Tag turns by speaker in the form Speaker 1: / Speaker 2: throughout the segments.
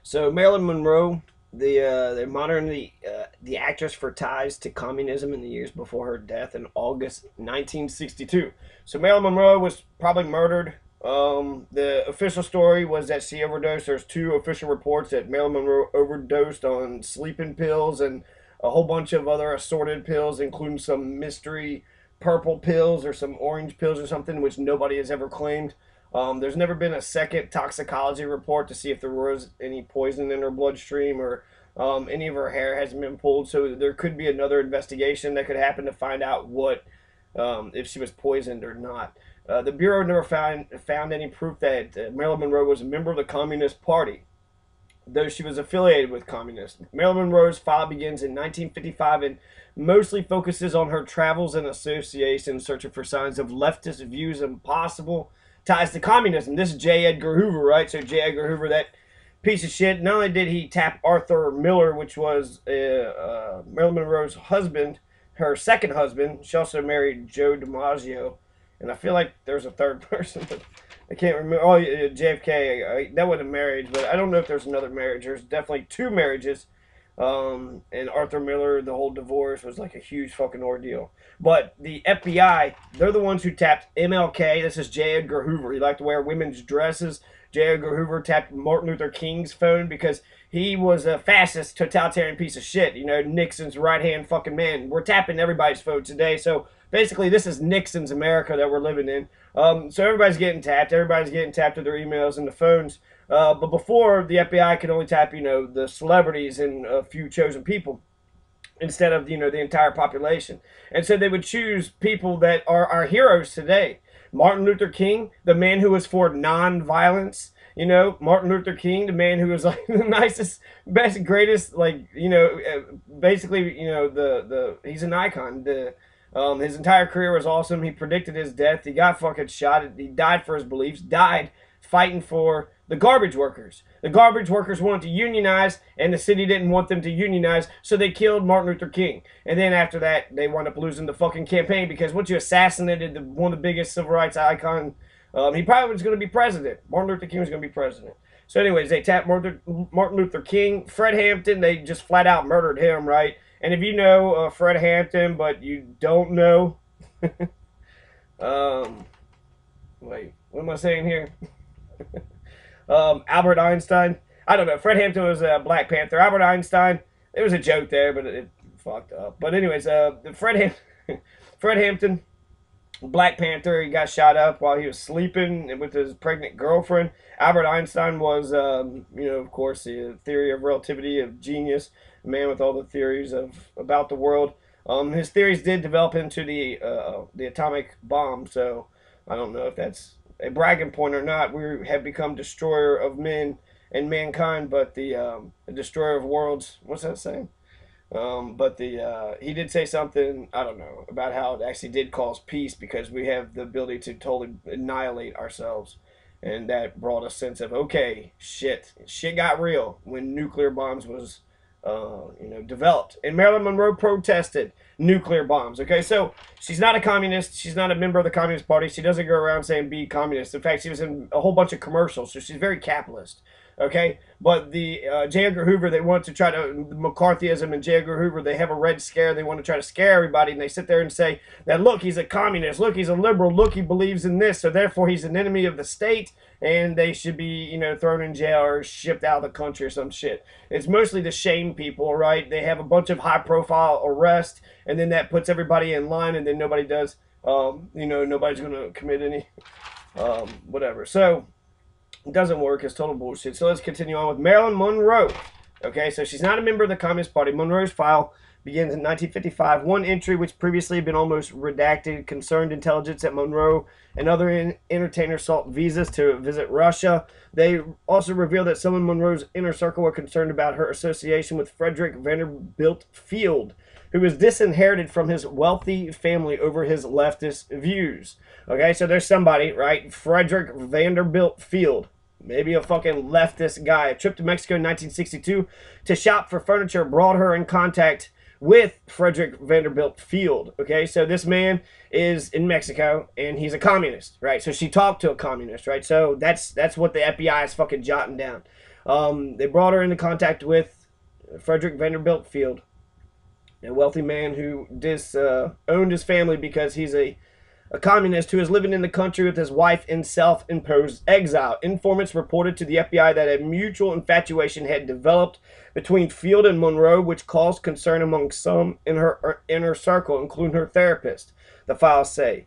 Speaker 1: So Marilyn Monroe, the modern the actress for ties to communism in the years before her death in August 1962. So Marilyn Monroe was probably murdered. The official story was that she overdosed. There's two official reports that Marilyn Monroe overdosed on sleeping pills and a whole bunch of other assorted pills, including some mystery purple pills or some orange pills or something, which nobody has ever claimed. There's never been a second toxicology report to see if there was any poison in her bloodstream or any of her hair hasn't been pulled. So there could be another investigation that could happen to find out what if she was poisoned or not. The Bureau never found any proof that Marilyn Monroe was a member of the Communist Party, though she was affiliated with communists. Marilyn Monroe's file begins in 1955 and mostly focuses on her travels and associations, searching for signs of leftist views and possible ties to communism. This is J. Edgar Hoover, right? So J. Edgar Hoover, that piece of shit, not only did he tap Arthur Miller, which was Marilyn Monroe's husband, her second husband. She also married Joe DiMaggio, and I feel like there's a third person, but I can't remember. Oh, JFK. That wasn't a marriage, but I don't know if there's another marriage. There's definitely two marriages. And Arthur Miller, the whole divorce was like a huge fucking ordeal. But the FBI, they're the ones who tapped MLK. This is J. Edgar Hoover. He liked to wear women's dresses. J. Edgar Hoover tapped Martin Luther King's phone because he was a fascist, totalitarian piece of shit. You know, Nixon's right-hand fucking man. We're tapping everybody's phone today. So basically, this is Nixon's America that we're living in. So everybody's getting tapped. Everybody's getting tapped to their emails and the phones. But before, the FBI could only tap, you know, the celebrities and a few chosen people instead of, you know, the entire population. And so they would choose people that are our heroes today. Martin Luther King, the man who was for non-violence. You know, Martin Luther King, the man who was like the nicest, best, greatest, like, you know, basically, you know, he's an icon. His entire career was awesome. He predicted his death. He got fucking shot. He died for his beliefs. Died fighting for the garbage workers. The garbage workers wanted to unionize, and the city didn't want them to unionize, so they killed Martin Luther King. And then after that, they wound up losing the fucking campaign because once you assassinated one of the biggest civil rights icons, he probably was going to be president. Martin Luther King was going to be president. So anyways, they tapped Martin Luther King. Fred Hampton, they just flat out murdered him, right? And if you know Fred Hampton, but you don't know, wait, what am I saying here? Albert Einstein. I don't know. Fred Hampton was a Black Panther. Albert Einstein. It was a joke there, but it fucked up. But anyways, Fred Hampton, Black Panther. He got shot up while he was sleeping with his pregnant girlfriend. Albert Einstein was, you know, of course, the theory of relativity, of genius, a man with all the theories about the world. His theories did develop into the atomic bomb. So I don't know if that's a bragging point or not. We have become destroyer of men and mankind, but the destroyer of worlds. What's that saying? But he did say something, I don't know, about how it actually did cause peace because we have the ability to totally annihilate ourselves. And that brought a sense of, okay, shit got real when nuclear bombs was, you know, developed. And Marilyn Monroe protested nuclear bombs. Okay, so she's not a communist. She's not a member of the Communist Party. She doesn't go around saying be communist. In fact, she was in a whole bunch of commercials, so she's very capitalist. Okay, but the J. Edgar Hoover, they want to try to McCarthyism, and J. Edgar Hoover, they have a red scare. They want to try to scare everybody, and they sit there and say that look, he's a communist, look, he's a liberal, look, he believes in this, so therefore he's an enemy of the state, and they should be, you know, thrown in jail or shipped out of the country or some shit. It's mostly to shame people, right? They have a bunch of high-profile arrests, and then that puts everybody in line, and then nobody does, you know, nobody's going to commit any, whatever. So it doesn't work. It's total bullshit. So let's continue on with Marilyn Monroe. Okay, so she's not a member of the Communist Party. Monroe's file begins in 1955. One entry, which previously had been almost redacted, concerned intelligence that Monroe and other entertainers sought visas to visit Russia. They also revealed that some of Monroe's inner circle were concerned about her association with Frederick Vanderbilt Field, who was disinherited from his wealthy family over his leftist views. Okay, so there's somebody, right? Frederick Vanderbilt Field. Maybe a fucking leftist guy. A trip to Mexico in 1962 to shop for furniture brought her in contact with Frederick Vanderbilt Field. Okay, so this man is in Mexico and he's a communist, right? So she talked to a communist, right? So that's what the FBI is fucking jotting down. They brought her into contact with Frederick Vanderbilt Field, a wealthy man who owned his family because he's a communist who is living in the country with his wife in self-imposed exile. Informants reported to the FBI that a mutual infatuation had developed between Field and Monroe, which caused concern among some in her inner circle, including her therapist, the files say.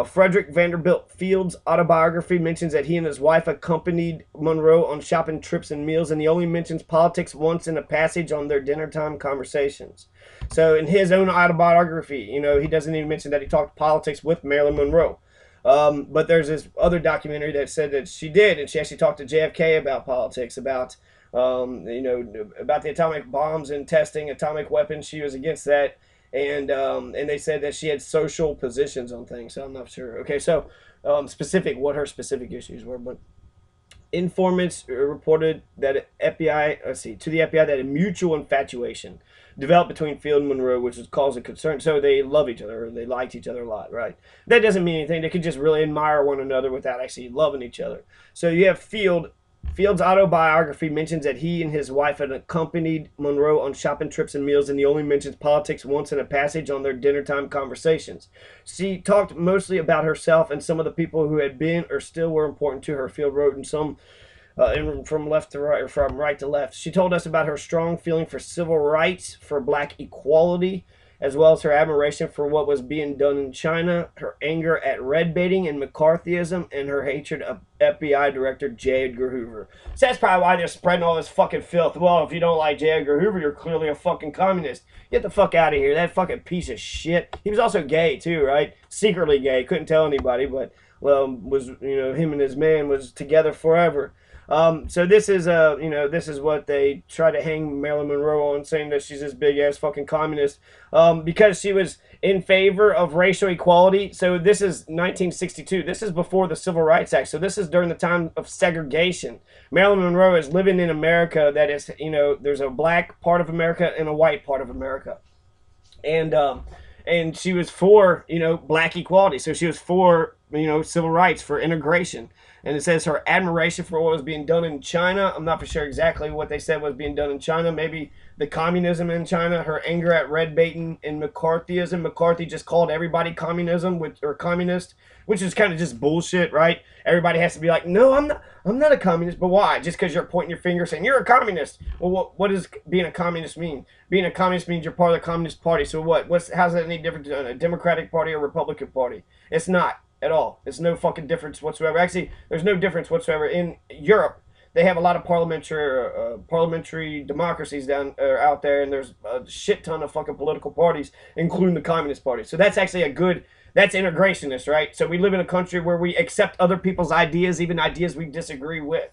Speaker 1: Frederick Vanderbilt Field's autobiography mentions that he and his wife accompanied Monroe on shopping trips and meals, and he only mentions politics once in a passage on their dinner time conversations. So in his own autobiography, he doesn't even mention that he talked politics with Marilyn Monroe. But there's this other documentary that said that she did, and she actually talked to JFK about politics, about about the atomic bombs and testing atomic weapons. She was against that, and they said that she had social positions on things. So I'm not sure. Okay, so what her specific issues were, but informants reported that to the FBI that a mutual infatuation developed between Field and Monroe, which was causing concern. So they love each other, or they liked each other a lot, right? That doesn't mean anything. They could just really admire one another without actually loving each other. So you have Field's autobiography mentions that he and his wife had accompanied Monroe on shopping trips and meals, and he only mentions politics once in a passage on their dinner time conversations. She talked mostly about herself and some of the people who had been or still were important to her, Field wrote in some from left to right, or from right to left. She told us about her strong feeling for civil rights, for black equality, as well as her admiration for what was being done in China, her anger at red baiting and McCarthyism, and her hatred of FBI Director J. Edgar Hoover. So that's probably why they're spreading all this fucking filth. Well, if you don't like J. Edgar Hoover, you're clearly a fucking communist. Get the fuck out of here. That fucking piece of shit. He was also gay too, right? Secretly gay. Couldn't tell anybody, but was him and his man was together forever. So this is this is what they try to hang Marilyn Monroe on, saying that she's this big ass fucking communist, because she was in favor of racial equality. So this is 1962. This is before the Civil Rights Act. So this is during the time of segregation. Marilyn Monroe is living in America that is, there's a black part of America and a white part of America, and she was for black equality. So she was for civil rights, for integration. And it says her admiration for what was being done in China. I'm not for sure exactly what they said was being done in China. Maybe the communism in China. Her anger at red baiting and McCarthyism. McCarthy just called everybody communism or communist, which is kind of just bullshit, right? Everybody has to be like, no, I'm not a communist. But why? Just because you're pointing your finger saying you're a communist. Well, what does being a communist mean? Being a communist means you're part of the Communist Party. So what? How's that any different than a Democratic Party or Republican Party? It's not. At all. There's no fucking difference whatsoever. Actually, there's no difference whatsoever. In Europe, they have a lot of parliamentary democracies out there, and there's a shit ton of fucking political parties, including the Communist Party. So that's actually that's integrationist, right? So we live in a country where we accept other people's ideas, even ideas we disagree with.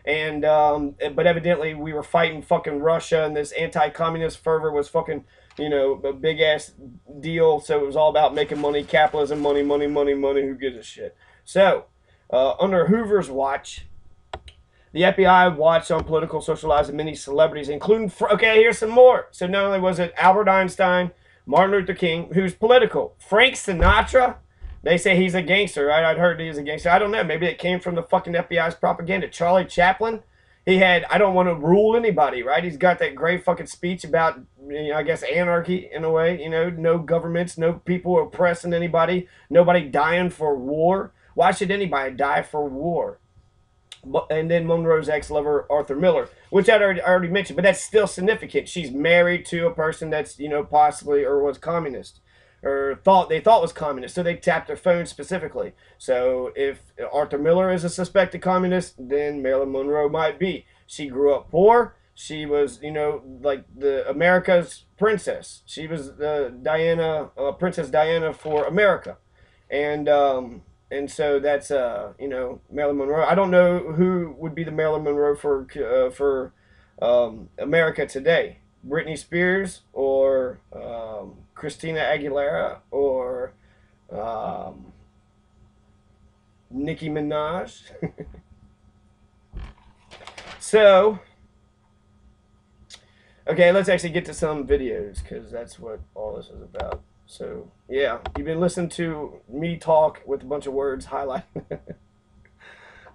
Speaker 1: And but evidently we were fighting fucking Russia, and this anti-communist fervor was fucking a big ass deal. So it was all about making money, capitalism, money, money, money, money. Who gives a shit? So under Hoover's watch, the FBI watched on political social lives of many celebrities, including here's some more. So not only was it Albert Einstein, Martin Luther King, who's political, Frank Sinatra. They say he's a gangster, right? I'd heard he's a gangster. I don't know. Maybe it came from the fucking FBI's propaganda. Charlie Chaplin. He had, I don't want to rule anybody, right? He's got that great fucking speech about, I guess, anarchy in a way. No governments, no people oppressing anybody, nobody dying for war. Why should anybody die for war? And then Monroe's ex-lover, Arthur Miller, which I already mentioned, but that's still significant. She's married to a person that's, possibly or was communist, or they thought was communist, so they tapped their phone specifically. So if Arthur Miller is a suspected communist, then Marilyn Monroe might be. She grew up poor. She was, like the America's princess. She was Princess Diana for America, and so that's Marilyn Monroe. I don't know who would be the Marilyn Monroe for America today. Britney Spears or Christina Aguilera or Nicki Minaj. So Okay, let's actually get to some videos because that's what all this is about. So yeah, you've been listening to me talk with a bunch of words highlighting.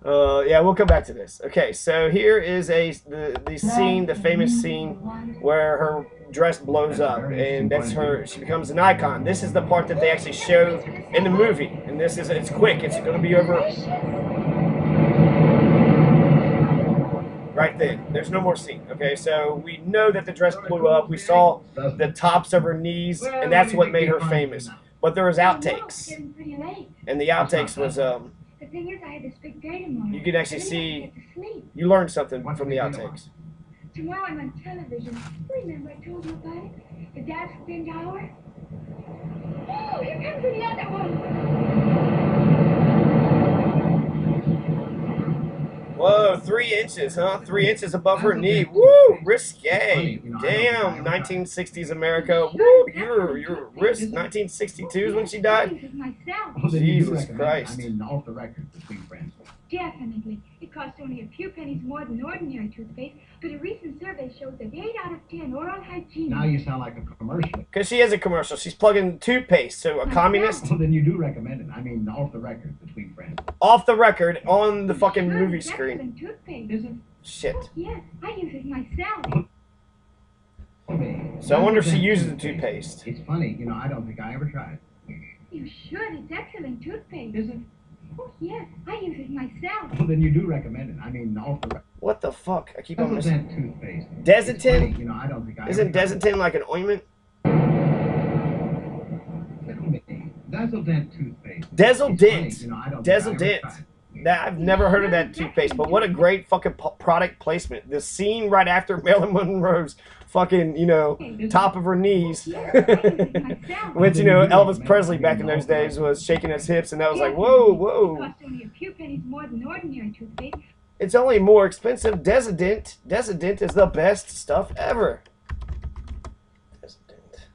Speaker 1: Yeah, we'll come back to this. Okay, so here is the scene, the famous scene where her dress blows up, and that's her. She becomes an icon. This is the part that they actually show in the movie, and this is it's quick. It's going to be over right then. There's no more scene. Okay, so we know that the dress blew up. We saw the tops of her knees, and that's what made her famous. But there was outtakes, and the outtakes was
Speaker 2: The thing is, I had this big day tomorrow.
Speaker 1: you can actually see you learned something from the outtakes.
Speaker 2: Tomorrow I'm on television. Remember I told you about it? The Dad's Spin Tower? Oh, here comes the other one.
Speaker 1: Whoa, 3 inches, huh? 3 inches above her knee. Woo, risque. Damn, 1960s America. Woo, your wrist. 1962 is when she died. Jesus Christ.
Speaker 3: I mean, off the record between friends.
Speaker 2: Definitely. It costs only a few pennies more than ordinary toothpaste, but a recent survey shows that 8 out of 10 oral hygiene.
Speaker 3: Now you sound like a commercial.
Speaker 1: Because she is a commercial. She's plugging toothpaste. So a communist.
Speaker 3: Well, then you do recommend it. I mean, off the record between friends.
Speaker 1: Off the record on the fucking movie screen.
Speaker 2: Toothpaste.
Speaker 3: Is it?
Speaker 1: Shit.
Speaker 2: Oh, yes, I use it myself.
Speaker 1: So I wonder if she uses the toothpaste.
Speaker 3: It's funny, you know, I don't think I ever tried it.
Speaker 2: You should. It's excellent toothpaste.
Speaker 3: Is it?
Speaker 2: Oh, yes, I use it myself.
Speaker 3: Well, then you do recommend it. I mean, off the record.
Speaker 1: What the fuck? I keep on missing.
Speaker 3: Toothpaste.
Speaker 1: Desitin?
Speaker 3: You know, I don't think I
Speaker 1: Isn't Desitin like an ointment?
Speaker 3: Desoldent toothpaste.
Speaker 1: Desoldent.
Speaker 3: You know, I don't
Speaker 1: Desoldent. I've never heard of that toothpaste, but what a great fucking product placement. The scene right after Marilyn Monroe's fucking, you know, top of her knees. Which, you know, Elvis Presley back in those days was shaking his hips, and that was like, whoa, whoa.
Speaker 2: It costs only a few pennies more than ordinary toothpaste.
Speaker 1: It's only more expensive. Desident. Desident is the best stuff ever. Desident.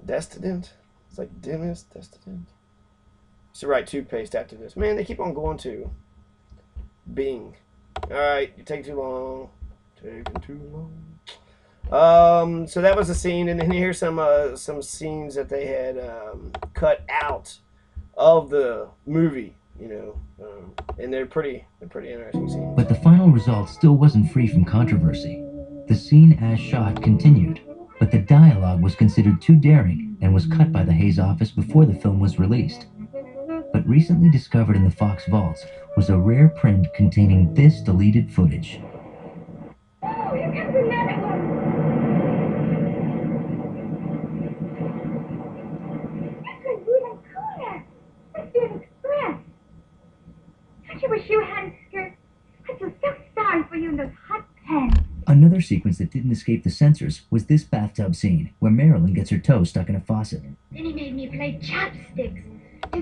Speaker 1: Destident. It's like dimmest. Destident. So write toothpaste after this. Man, they keep on going to Bing. Alright, you take too long. Taking too long. So that was the scene, and then here's some scenes that they had cut out of the movie, you know, and they're pretty interesting scenes.
Speaker 4: But the final result still wasn't free from controversy. The scene as shot continued, but the dialogue was considered too daring and was cut by the Hayes office before the film was released. But recently discovered in the Fox vaults was a rare print containing this deleted footage.
Speaker 2: Oh, here comes another one. This was even cooler. Let's do an express. Don't you wish you had a skirt? I feel so sorry for you in those hot pants.
Speaker 4: Another sequence that didn't escape the censors was this bathtub scene, where Marilyn gets her toe stuck in a faucet.
Speaker 2: Then he made me play chopsticks.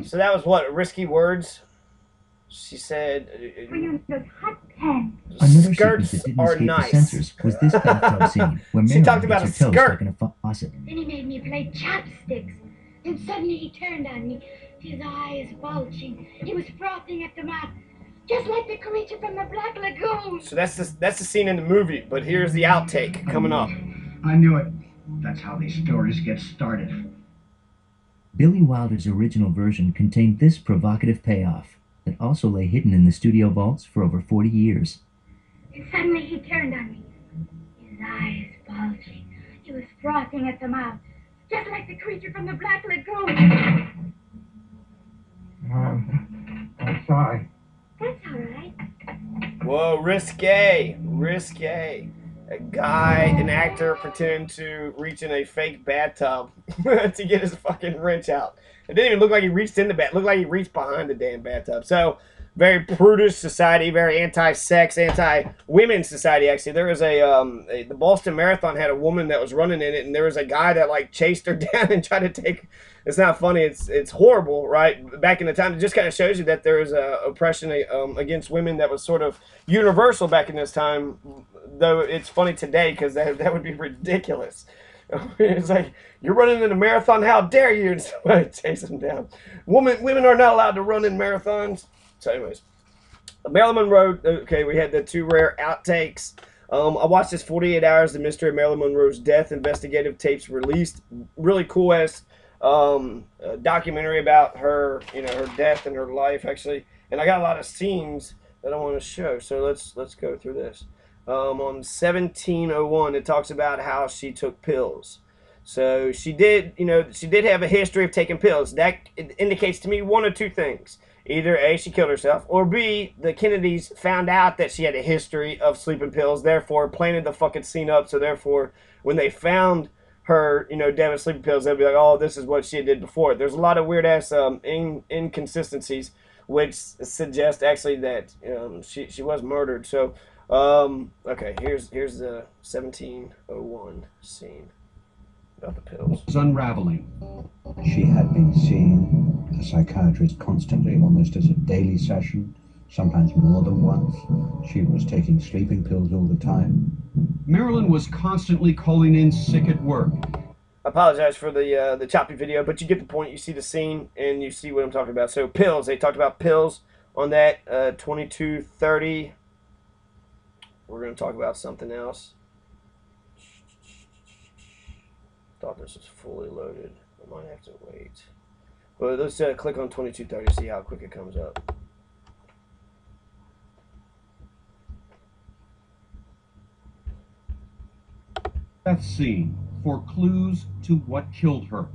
Speaker 1: So that was what, risky words? She said.
Speaker 2: For you in those hot pants.
Speaker 4: Another
Speaker 1: Skirts
Speaker 4: sequence that didn't
Speaker 1: are
Speaker 4: escape
Speaker 1: nice.
Speaker 4: the censors was this bathtub scene, where
Speaker 1: She
Speaker 4: Marilyn
Speaker 1: talked about
Speaker 4: gets
Speaker 1: a
Speaker 4: her toe
Speaker 1: skirt.
Speaker 4: stuck in a faucet.
Speaker 2: Then he made me play chopsticks. Then suddenly he turned on me, his eyes bulging. He was frothing at the mouth, just like the creature from the Black Lagoon.
Speaker 1: So that's the scene in the movie, but here's the outtake coming up.
Speaker 3: I knew it. That's how these stories get started.
Speaker 4: Billy Wilder's original version contained this provocative payoff that also lay hidden in the studio vaults for over 40 years.
Speaker 2: And suddenly he turned on me, his eyes bulging. He was frothing at the mouth, just like the creature from the Black Lagoon.
Speaker 3: I'm sorry.
Speaker 2: That's all right.
Speaker 1: Whoa, risque, risque. A guy, an actor, pretending to reach in a fake bathtub to get his fucking wrench out. It didn't even look like he reached in the bat. It looked like he reached behind the damn bathtub. So, very prudish society, very anti-sex, anti-women society, actually. There was the Boston Marathon had a woman that was running in it, and there was a guy that, like, chased her down and tried to take... It's not funny. It's horrible, right? Back in the time, it just kind of shows you that there was oppression against women that was sort of universal back in this time, though it's funny today because that would be ridiculous. It's like, you're running in a marathon, how dare you? And somebody chase them down. Women are not allowed to run in marathons. So anyways, Marilyn Monroe, okay, we had the two rare outtakes. I watched this 48 Hours, The Mystery of Marilyn Monroe's Death investigative tapes released. Really cool ass documentary about her, her death and her life actually. And I got a lot of scenes that I want to show. So let's go through this. On 1701, it talks about how she took pills. So she did, she did have a history of taking pills. That indicates to me one of two things. Either A, she killed herself, or B, the Kennedys found out that she had a history of sleeping pills, therefore planted the fucking scene up. So therefore, when they found her, dead with sleeping pills, they'd be like, oh, this is what she did before. There's a lot of weird ass inconsistencies, which suggest actually that she was murdered. So, okay, here's the 1701 scene about the pills.
Speaker 5: Was unraveling.
Speaker 3: She had been seeing a psychiatrist constantly, almost as a daily session, sometimes more than once. She was taking sleeping pills all the time.
Speaker 5: Marilyn was constantly calling in sick at work.
Speaker 1: I apologize for the choppy video, but you get the point. You see the scene, and you see what I'm talking about. So pills, they talked about pills on that 2230. We're going to talk about something else. Thought this was fully loaded. I might have to wait. But let's click on 2230, see how quick it comes up.
Speaker 5: Death scene for clues to what killed her.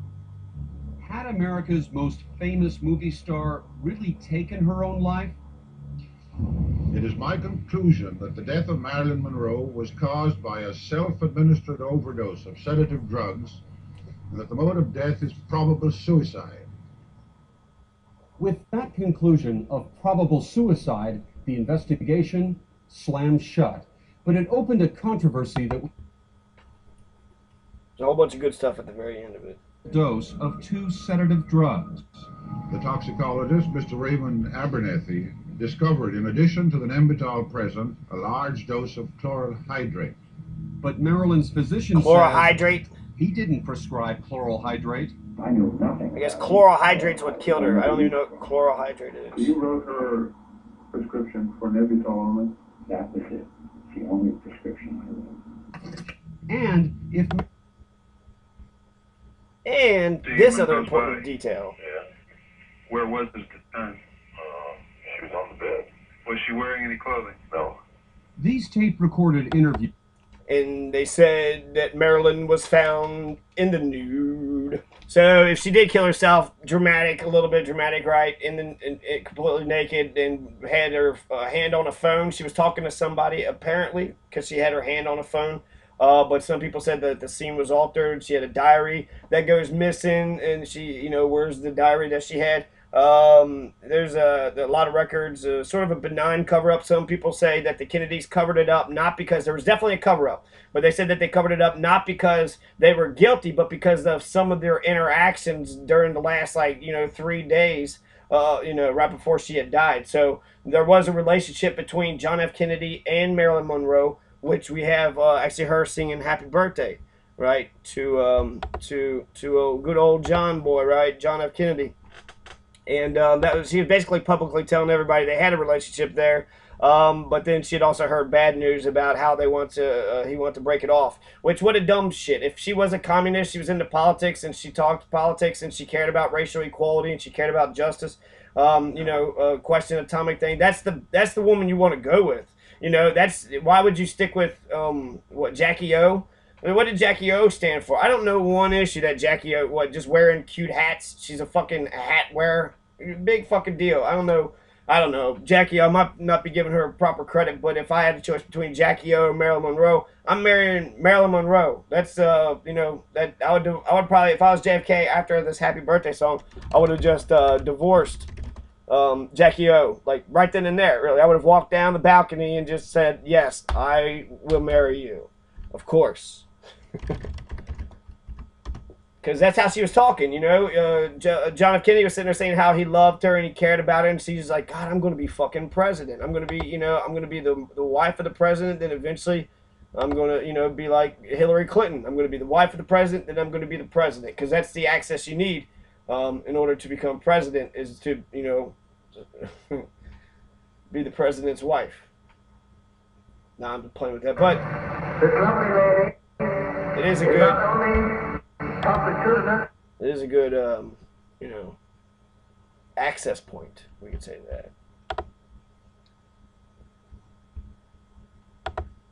Speaker 5: Had America's most famous movie star really taken her own life?
Speaker 6: It is my conclusion that the death of Marilyn Monroe was caused by a self-administered overdose of sedative drugs, and that the mode of death is probable suicide.
Speaker 5: With that conclusion of probable suicide, the investigation slammed shut. But it opened a controversy that
Speaker 1: There's a whole bunch of good stuff at the very end of it.
Speaker 5: dose of 2 sedative drugs.
Speaker 6: The toxicologist, Mr. Raymond Abernethy, discovered, in addition to the Nembutal present, a large dose of chloral hydrate.
Speaker 5: But Marilyn's physician
Speaker 1: Chloral
Speaker 5: says
Speaker 1: hydrate?
Speaker 5: he didn't prescribe chloral hydrate.
Speaker 3: I knew nothing.
Speaker 1: I guess chloral hydrate's what killed her. I don't even know what chloral hydrate is.
Speaker 7: You wrote her prescription for Nembutal only?
Speaker 3: That was it. The only prescription I wrote.
Speaker 5: And if
Speaker 1: And this other important detail.
Speaker 8: Yeah. Where was it at the time? She was on the bed. Was she wearing any clothing? No.
Speaker 5: these tape-recorded interviews
Speaker 1: And they said that Marilyn was found in the nude. So if she did kill herself, dramatic, a little bit dramatic, right? Completely naked and had her hand on a phone. She was talking to somebody, apparently, because she had her hand on a phone. But some people said that the scene was altered. She had a diary that goes missing, and she, where's the diary that she had? There's a lot of records, sort of a benign cover-up. Some people say that the Kennedys covered it up, not because there was definitely a cover-up, but they said that they covered it up not because they were guilty, but because of some of their interactions during the last, 3 days, right before she had died. So there was a relationship between John F. Kennedy and Marilyn Monroe, which we have actually her singing "Happy Birthday," right, to good old John boy, right, John F. Kennedy. And he was basically publicly telling everybody they had a relationship there. But then she had also heard bad news about how he wanted to break it off. Which, what a dumb shit. If she was a communist, she was into politics, and she talked politics, and she cared about racial equality, and she cared about justice, question atomic thing. That's the woman you want to go with. Why would you stick with Jackie O? I mean, what did Jackie O stand for? I don't know one issue that Jackie O, just wearing cute hats. She's a fucking hat wearer. Big fucking deal. I don't know. Jackie O, I might not be giving her proper credit, but if I had a choice between Jackie O and Marilyn Monroe, I'm marrying Marilyn Monroe. That's, that I would probably, if I was JFK after this Happy Birthday song, I would have just divorced Jackie O, right then and there, really. I would have walked down the balcony and just said, yes, I will marry you. Of course. Because that's how she was talking, John F. Kennedy was sitting there saying how he loved her and he cared about her, and she's like, God, I'm going to be fucking president. I'm going to be, I'm going to be the wife of the president, then eventually I'm going to, be like Hillary Clinton. I'm going to be the wife of the president, then I'm going to be the president. Because that's the access you need in order to become president, is to, be the president's wife. No, I'm playing with that, but
Speaker 9: This lovely lady
Speaker 1: it is a
Speaker 9: is
Speaker 1: good,
Speaker 9: not only prostitute,
Speaker 1: it is a good, you know, access point. We could say that.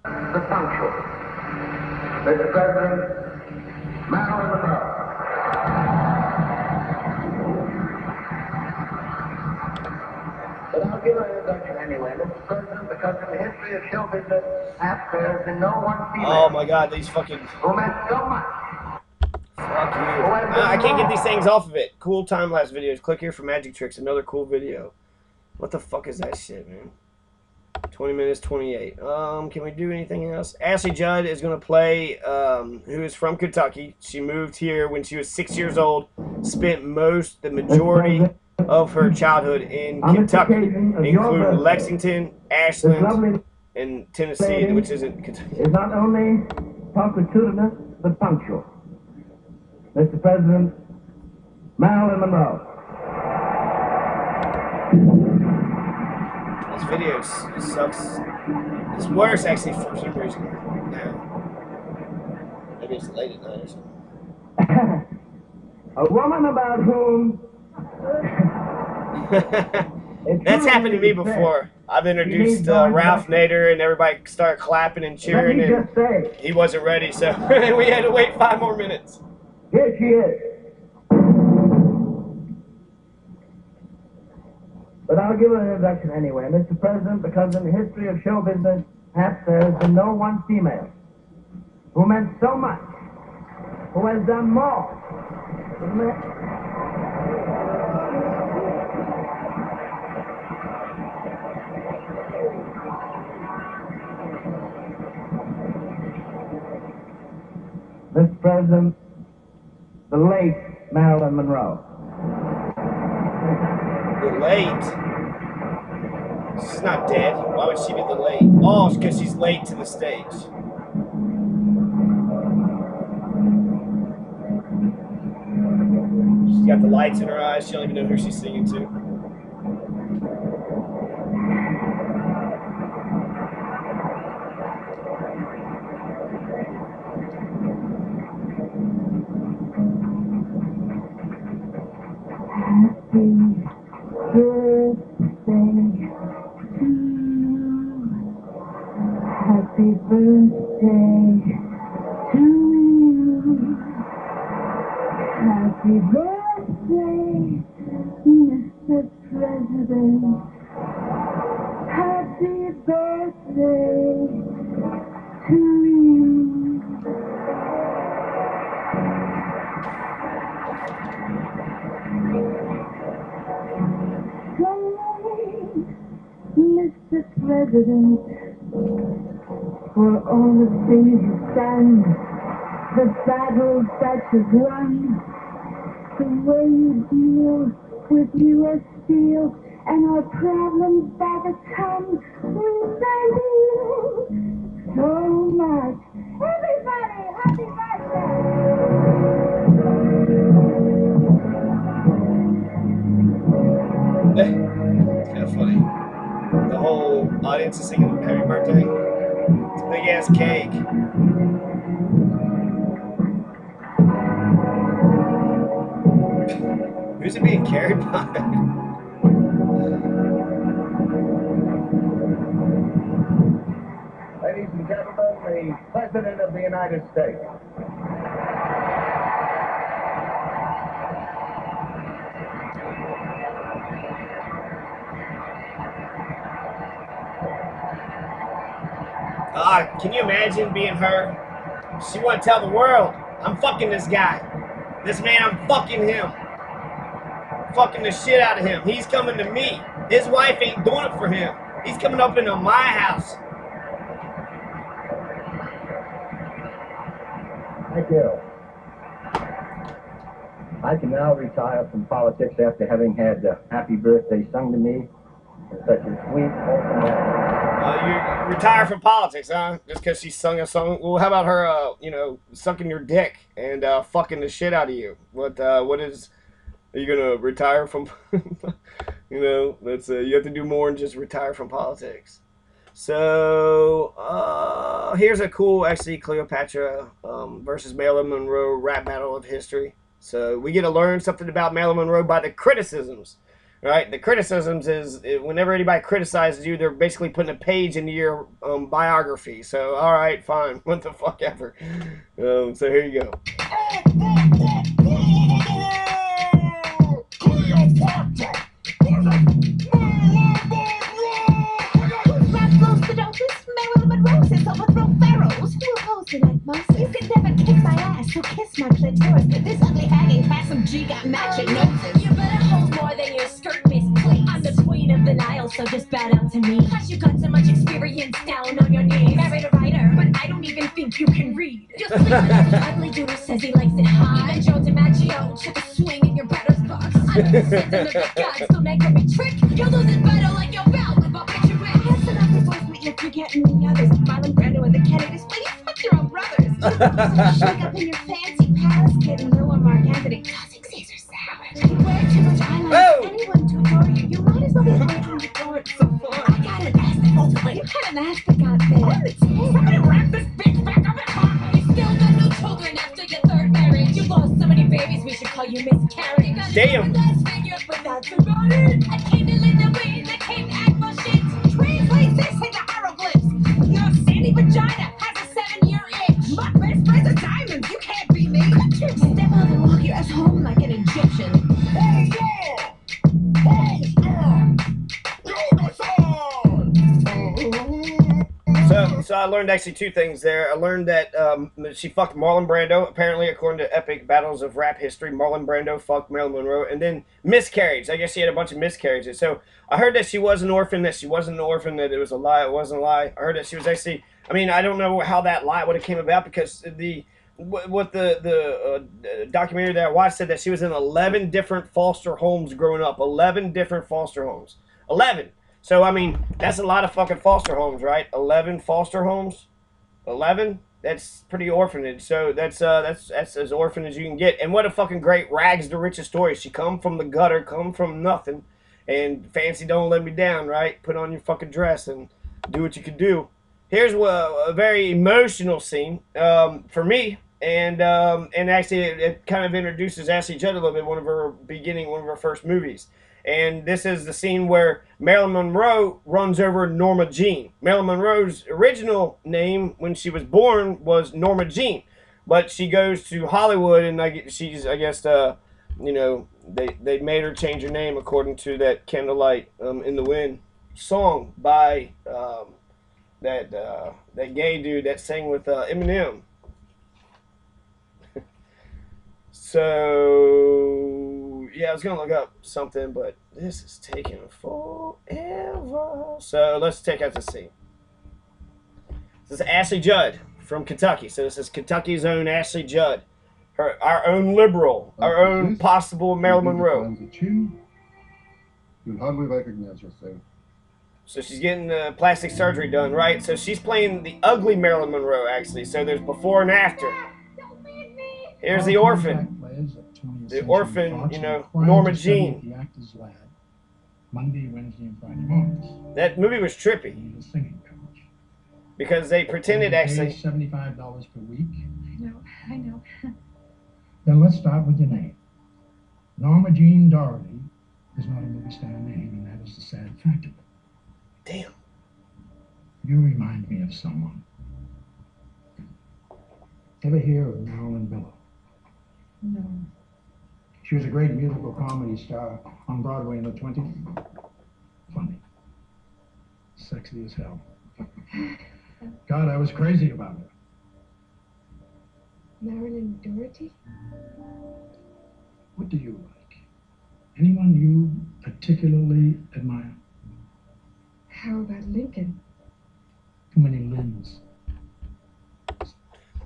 Speaker 9: the punctual. Mr. President, Marilyn Monroe. But I'll give her an introduction anyway, Mr. President, because in the history of show business, perhaps there's been no one female
Speaker 1: Oh my God, these fucking.
Speaker 9: who meant so much.
Speaker 1: Fuck you. I can't get these things off of it. Cool time-lapse videos. Click here for magic tricks. Another cool video. What the fuck is that shit, man? 20 minutes, 28. Can we do anything else? Ashley Judd is going to play, who is from Kentucky. She moved here when she was 6 years old. Spent the majority of her childhood in Kentucky, including Lexington, Ashland, and Tennessee, which isn't Kentucky.
Speaker 9: Is not only prostitutous, but punctual. Mr. President, Marilyn Monroe.
Speaker 1: This video sucks. It's worse, actually, for some reason now. Maybe it's late at night or something.
Speaker 9: A woman about whom...
Speaker 1: That's happened to me before. I've introduced Ralph Nader, and everybody started clapping and cheering, and he wasn't ready, so we had to wait 5 more minutes.
Speaker 9: Here she is. But I'll give her an introduction anyway, Mr. President, because in the history of show business, perhaps there has been no one female who meant so much, who has done more. Mr. President, the late Marilyn Monroe.
Speaker 1: The late? She's not dead. Why would she be the late? Oh, it's because she's late to the stage. She's got the lights in her eyes. She don't even know who she's singing to.
Speaker 2: Happy birthday to you. Happy birthday, Mr. President. Happy birthday to you. Mr. President, for all the things you've done, the battles that you've won, the way you deal with U.S. Steel and our problems by the ton, we thank you so much. Everybody, happy
Speaker 1: It's kind of funny. The whole audience is singing happy birthday. It's a big ass cake. Who's it being carried by?
Speaker 9: Ladies and gentlemen, the President of the United States.
Speaker 1: Can you imagine being her? She want to tell the world, I'm fucking this guy. This man, I'm fucking him. Fucking the shit out of him. He's coming to me. His wife ain't doing it for him. He's coming up into my house.
Speaker 9: Thank you. I can now retire from politics after having had Happy Birthday sung to me in such a sweet, wholesome manner.
Speaker 1: You retire from politics, huh? Just because she sung a song? Well, how about her, you know, sucking your dick and fucking the shit out of you? What is... Are you going to retire from... you know, that's you have to do more than just retire from politics. So here's a cool, actually, Cleopatra versus Marilyn Monroe rap battle of history. So we get to learn something about Marilyn Monroe by the criticisms, right? The criticisms is whenever anybody criticizes you, they're basically putting a page into your biography. So all right, fine, what the fuck ever. So here you go.
Speaker 10: Cleopatra! Marilyn Monroe says overthrow pharaohs. You oppose me like Moses. You could never kick my ass, so kiss my clitoris. This ugly hanging handsome G got matching noses. You better hold more than your skirt, miss, please. I'm the queen of the Nile, so just bow down to me. Plus you got so much experience down on your knees. Married a writer, but I don't even think you can read. Just sleep with an ugly dude who says he likes it high. Even Joe DiMaggio took a swing in your batter's box. I'm the descendant of the gods, don't make me trick. You'll lose it battle like your belt with my picture ring. That's enough of voice, but you're forgetting the others. Marlon Brando and the Kennedys, but you fucked your own brothers. Shake up in your fancy palace, kid, and no Mark Anthony tossing Caesar salad. You wear too much eyeliner. Anyone to adore you, you might as well be holding the door at Sephora. I got an ass that ultimately. You had an ass that got big. On the tape. Somebody wrap this bitch back up in cotton. You still got no children after your third marriage. You lost so many babies, we should call you miscarriage. You got
Speaker 1: Damn.
Speaker 10: last figure, but that's about it. I came to live the way that came act my shit. Translate this into hieroglyphs. Your sandy vagina has a 7-year itch. My best friend's a diamond. You can't be me. Step up and walk your ass home like an Egyptian. Hey, yeah! Hey, yeah!
Speaker 1: So I learned actually two things there. I learned that she fucked Marlon Brando. Apparently, according to Epic Battles of Rap History, Marlon Brando fucked Marilyn Monroe. And then miscarriage. I guess she had a bunch of miscarriages. So I heard that she was an orphan, that she wasn't an orphan, that it was a lie, it wasn't a lie. I heard that she was actually... I mean, I don't know how that lie would have came about because what the documentary that I watched said that she was in 11 different foster homes growing up. 11 different foster homes. 11. So, I mean, that's a lot of fucking foster homes, right? 11 foster homes? 11? That's pretty orphanage. So, that's as orphan as you can get. And what a fucking great rags to riches story. She come from the gutter, come from nothing. And fancy don't let me down, right? Put on your fucking dress and do what you can do. Here's a very emotional scene for me. And actually, it kind of introduces Ashley Judd a little bit, one of her first movies. And this is the scene where Marilyn Monroe runs over Norma Jean. Marilyn Monroe's original name when she was born was Norma Jean. But she goes to Hollywood and she's, I guess, you know, they made her change her name according to that Candlelight in the Wind song by that gay dude that sang with Eminem. So, yeah, I was going to look up something, but this is taking forever. So, let's take out the scene. This is Ashley Judd from Kentucky. So, this is Kentucky's own Ashley Judd. Our own liberal. Our own possible Marilyn Monroe.
Speaker 7: You'd hardly recognize your face.
Speaker 1: So, she's getting plastic surgery done, right? So, she's playing the ugly Marilyn Monroe, actually. So, there's before and after. Here's the orphan. The orphan, you know, Norma Jean.
Speaker 11: The Actors Lab, Monday, Wednesday, and Friday mornings.
Speaker 1: That movie was trippy.
Speaker 11: The singing coach.
Speaker 1: Because they pretended actually...
Speaker 11: $75 per week.
Speaker 2: I know.
Speaker 11: Then let's start with your name. Norma Jean Doherty is not a movie star name, and that is the sad fact of it.
Speaker 1: Damn.
Speaker 11: You remind me of someone. Ever hear of Marilyn Monroe?
Speaker 2: No.
Speaker 11: She was a great musical comedy star on Broadway in the 20s. Funny. Sexy as hell. God, I was crazy about her.
Speaker 2: Marilyn Doherty?
Speaker 11: What do you like? Anyone you particularly admire?
Speaker 2: How about Lincoln?
Speaker 11: Too many Lyns.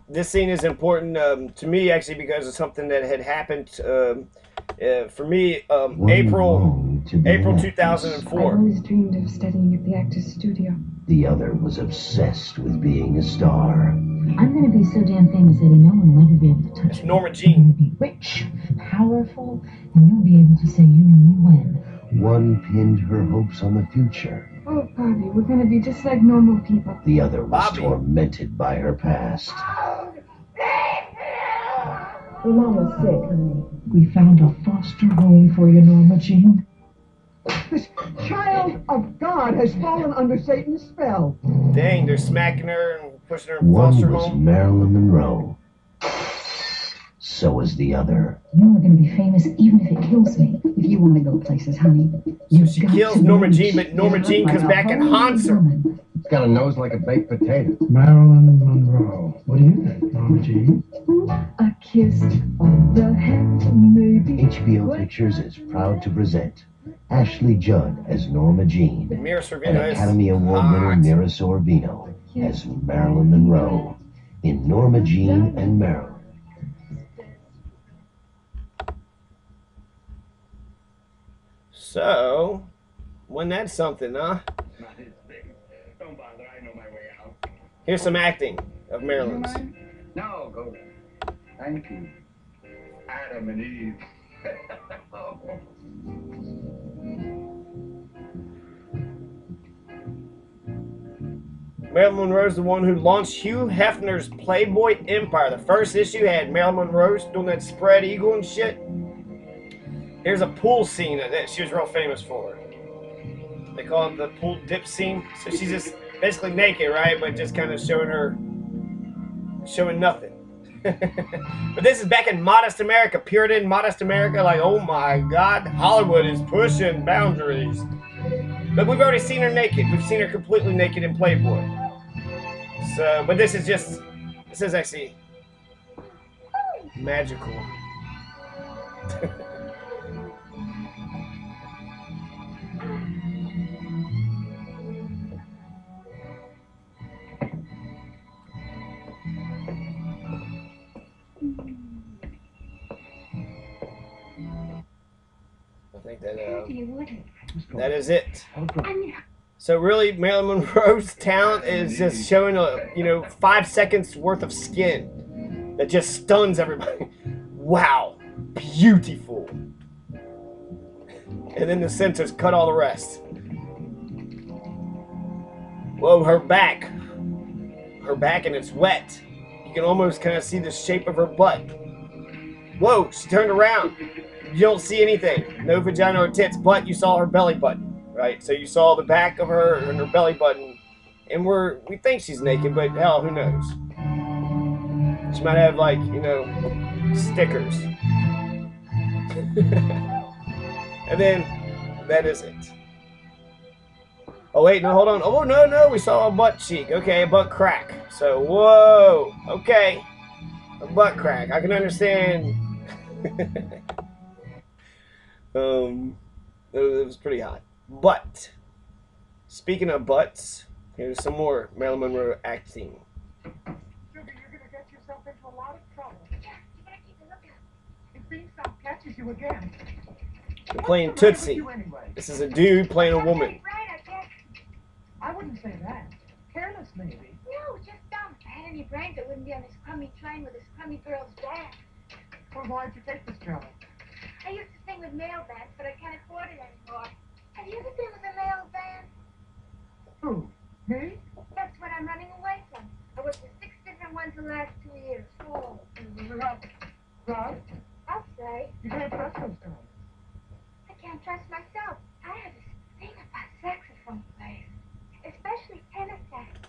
Speaker 1: This scene is important to me, actually, because of something that had happened for me, April 2004.
Speaker 2: I always dreamed of studying at the Actors Studio.
Speaker 12: The other was obsessed with being a star.
Speaker 13: I'm going to be so damn famous, Eddie, no one will ever be able to touch me.
Speaker 1: Norma
Speaker 13: I'm
Speaker 1: Jean.
Speaker 13: going to be rich, powerful, and you'll be able to say you knew me when.
Speaker 12: One pinned her hopes on the future.
Speaker 2: Oh, Bobby, we're gonna be just like normal people.
Speaker 12: The other was
Speaker 1: Bobby.
Speaker 12: tormented by her past.
Speaker 13: Mama's sick, honey. We found a foster home for you, Norma Jean.
Speaker 9: This child of God has fallen under Satan's spell.
Speaker 1: Dang, they're smacking her and pushing her in
Speaker 12: One
Speaker 1: foster
Speaker 12: was
Speaker 1: home.
Speaker 12: Marilyn Monroe. So was the other.
Speaker 13: You are going to be famous even if it kills me. If you want to go places, honey.
Speaker 1: So she kills Norma Jean, but Norma Jean comes back and haunts her.
Speaker 14: It's got a nose like a baked potato.
Speaker 11: Marilyn Monroe. What do you think, Norma Jean?
Speaker 2: A kiss on the hand, maybe.
Speaker 12: HBO Pictures is proud to present Ashley Judd as Norma Jean
Speaker 1: Mira
Speaker 12: and
Speaker 1: Sorvino is
Speaker 12: Academy Award winner Mira Sorvino as Marilyn Monroe in Norma Jean and Marilyn.
Speaker 1: So, wasn't that something, huh?
Speaker 14: Don't bother, I know my way out.
Speaker 1: Here's some acting of Marilyn's.
Speaker 14: No, go there. Thank you. Adam and Eve.
Speaker 1: Marilyn Monroe is the one who launched Hugh Hefner's Playboy Empire. The first issue had Marilyn Monroe doing that spread eagle and shit. Here's a pool scene that she was real famous for. They call it the pool dip scene. So she's just basically naked, right? But just kind of showing nothing. But this is back in modest America, Puritan modest America. Like, oh my God, Hollywood is pushing boundaries. But we've already seen her naked. We've seen her completely naked in Playboy. So, but this is actually magical. I think that is it. So really, Marilyn Monroe's talent is just showing 5 seconds worth of skin that just stuns everybody. Wow, beautiful. And then the censors cut all the rest. Whoa, her back, and it's wet. You can almost kind of see the shape of her butt. Whoa, she turned around. You don't see anything. No vagina or tits, but you saw her belly button, right? So you saw the back of her and her belly button. And we think she's naked, but hell, who knows? She might have, like, stickers. And then, that is it. Oh, wait, no, hold on. Oh, no, we saw a butt cheek. Okay, a butt crack. So, whoa, okay. A butt crack. I can understand. It was pretty hot. But, speaking of butts, here's some more Marilyn Monroe acting.
Speaker 15: You're going to get yourself into a lot of trouble. Yeah, you better keep a lookout. If Beanstop catches you again.
Speaker 1: They're playing Tootsie. This is a dude playing a woman.
Speaker 15: I wouldn't say that. Careless, maybe.
Speaker 10: No, just dumb. If I had any brains, I wouldn't be on this crummy train with this crummy girl's dad.
Speaker 15: Well, why'd you take this job?
Speaker 10: I used to sing with male bands, but I can't afford it anymore. Have you ever been with a male band?
Speaker 15: Who? Me?
Speaker 10: That's what I'm running away from. I worked with 6 different ones the last 2 years. Oh.
Speaker 15: Rob?
Speaker 10: I'll say.
Speaker 15: You can't trust those guys.
Speaker 10: I can't trust myself. I have this thing about saxophone players, especially tenor sax.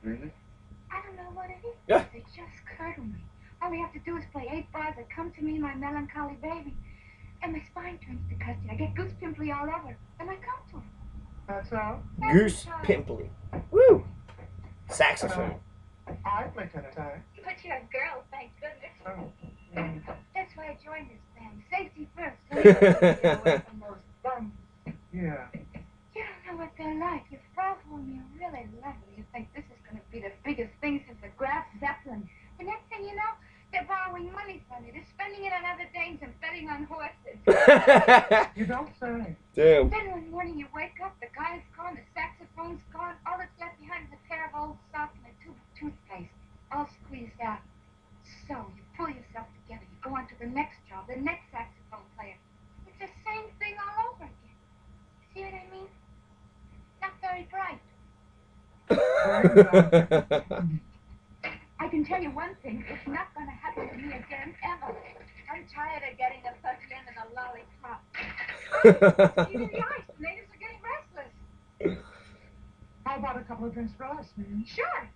Speaker 14: Really?
Speaker 10: I don't know what it is.
Speaker 1: Yeah.
Speaker 10: They just curdle me. All I have to do is play 8 bars that come to me, my melancholy baby, and my spine turns to custard. I get goose pimply all over, and I come to him.
Speaker 15: That's all?
Speaker 1: Goose pimply. Woo! Saxophone.
Speaker 15: I play tenor sax.
Speaker 10: But you're a girl, thank goodness.
Speaker 15: Oh.
Speaker 10: That's why I joined this band. Safety first. Get away from those bums.
Speaker 15: Yeah.
Speaker 10: You don't know what they're like. You fall for them, you're really lovely. You think this is going to be the biggest thing since the Graf Zeppelin. The next thing you know, they're borrowing money from you. They're spending it on other dames and betting on horses.
Speaker 15: You don't say.
Speaker 1: Damn.
Speaker 10: Then one morning you wake up, the guy's gone, the saxophone's gone. All that's left behind is a pair of old socks and a tube of toothpaste, all squeezed out. So you pull yourself together. You go on to the next job, the next saxophone player. It's the same thing all over again. See what I mean?
Speaker 15: I can tell you one thing, it's not going to happen to me again, ever. I'm tired of getting the fuzzy end of the lollipop. Even the ice, the natives are getting restless. How about a couple of drinks for us, man? Sure.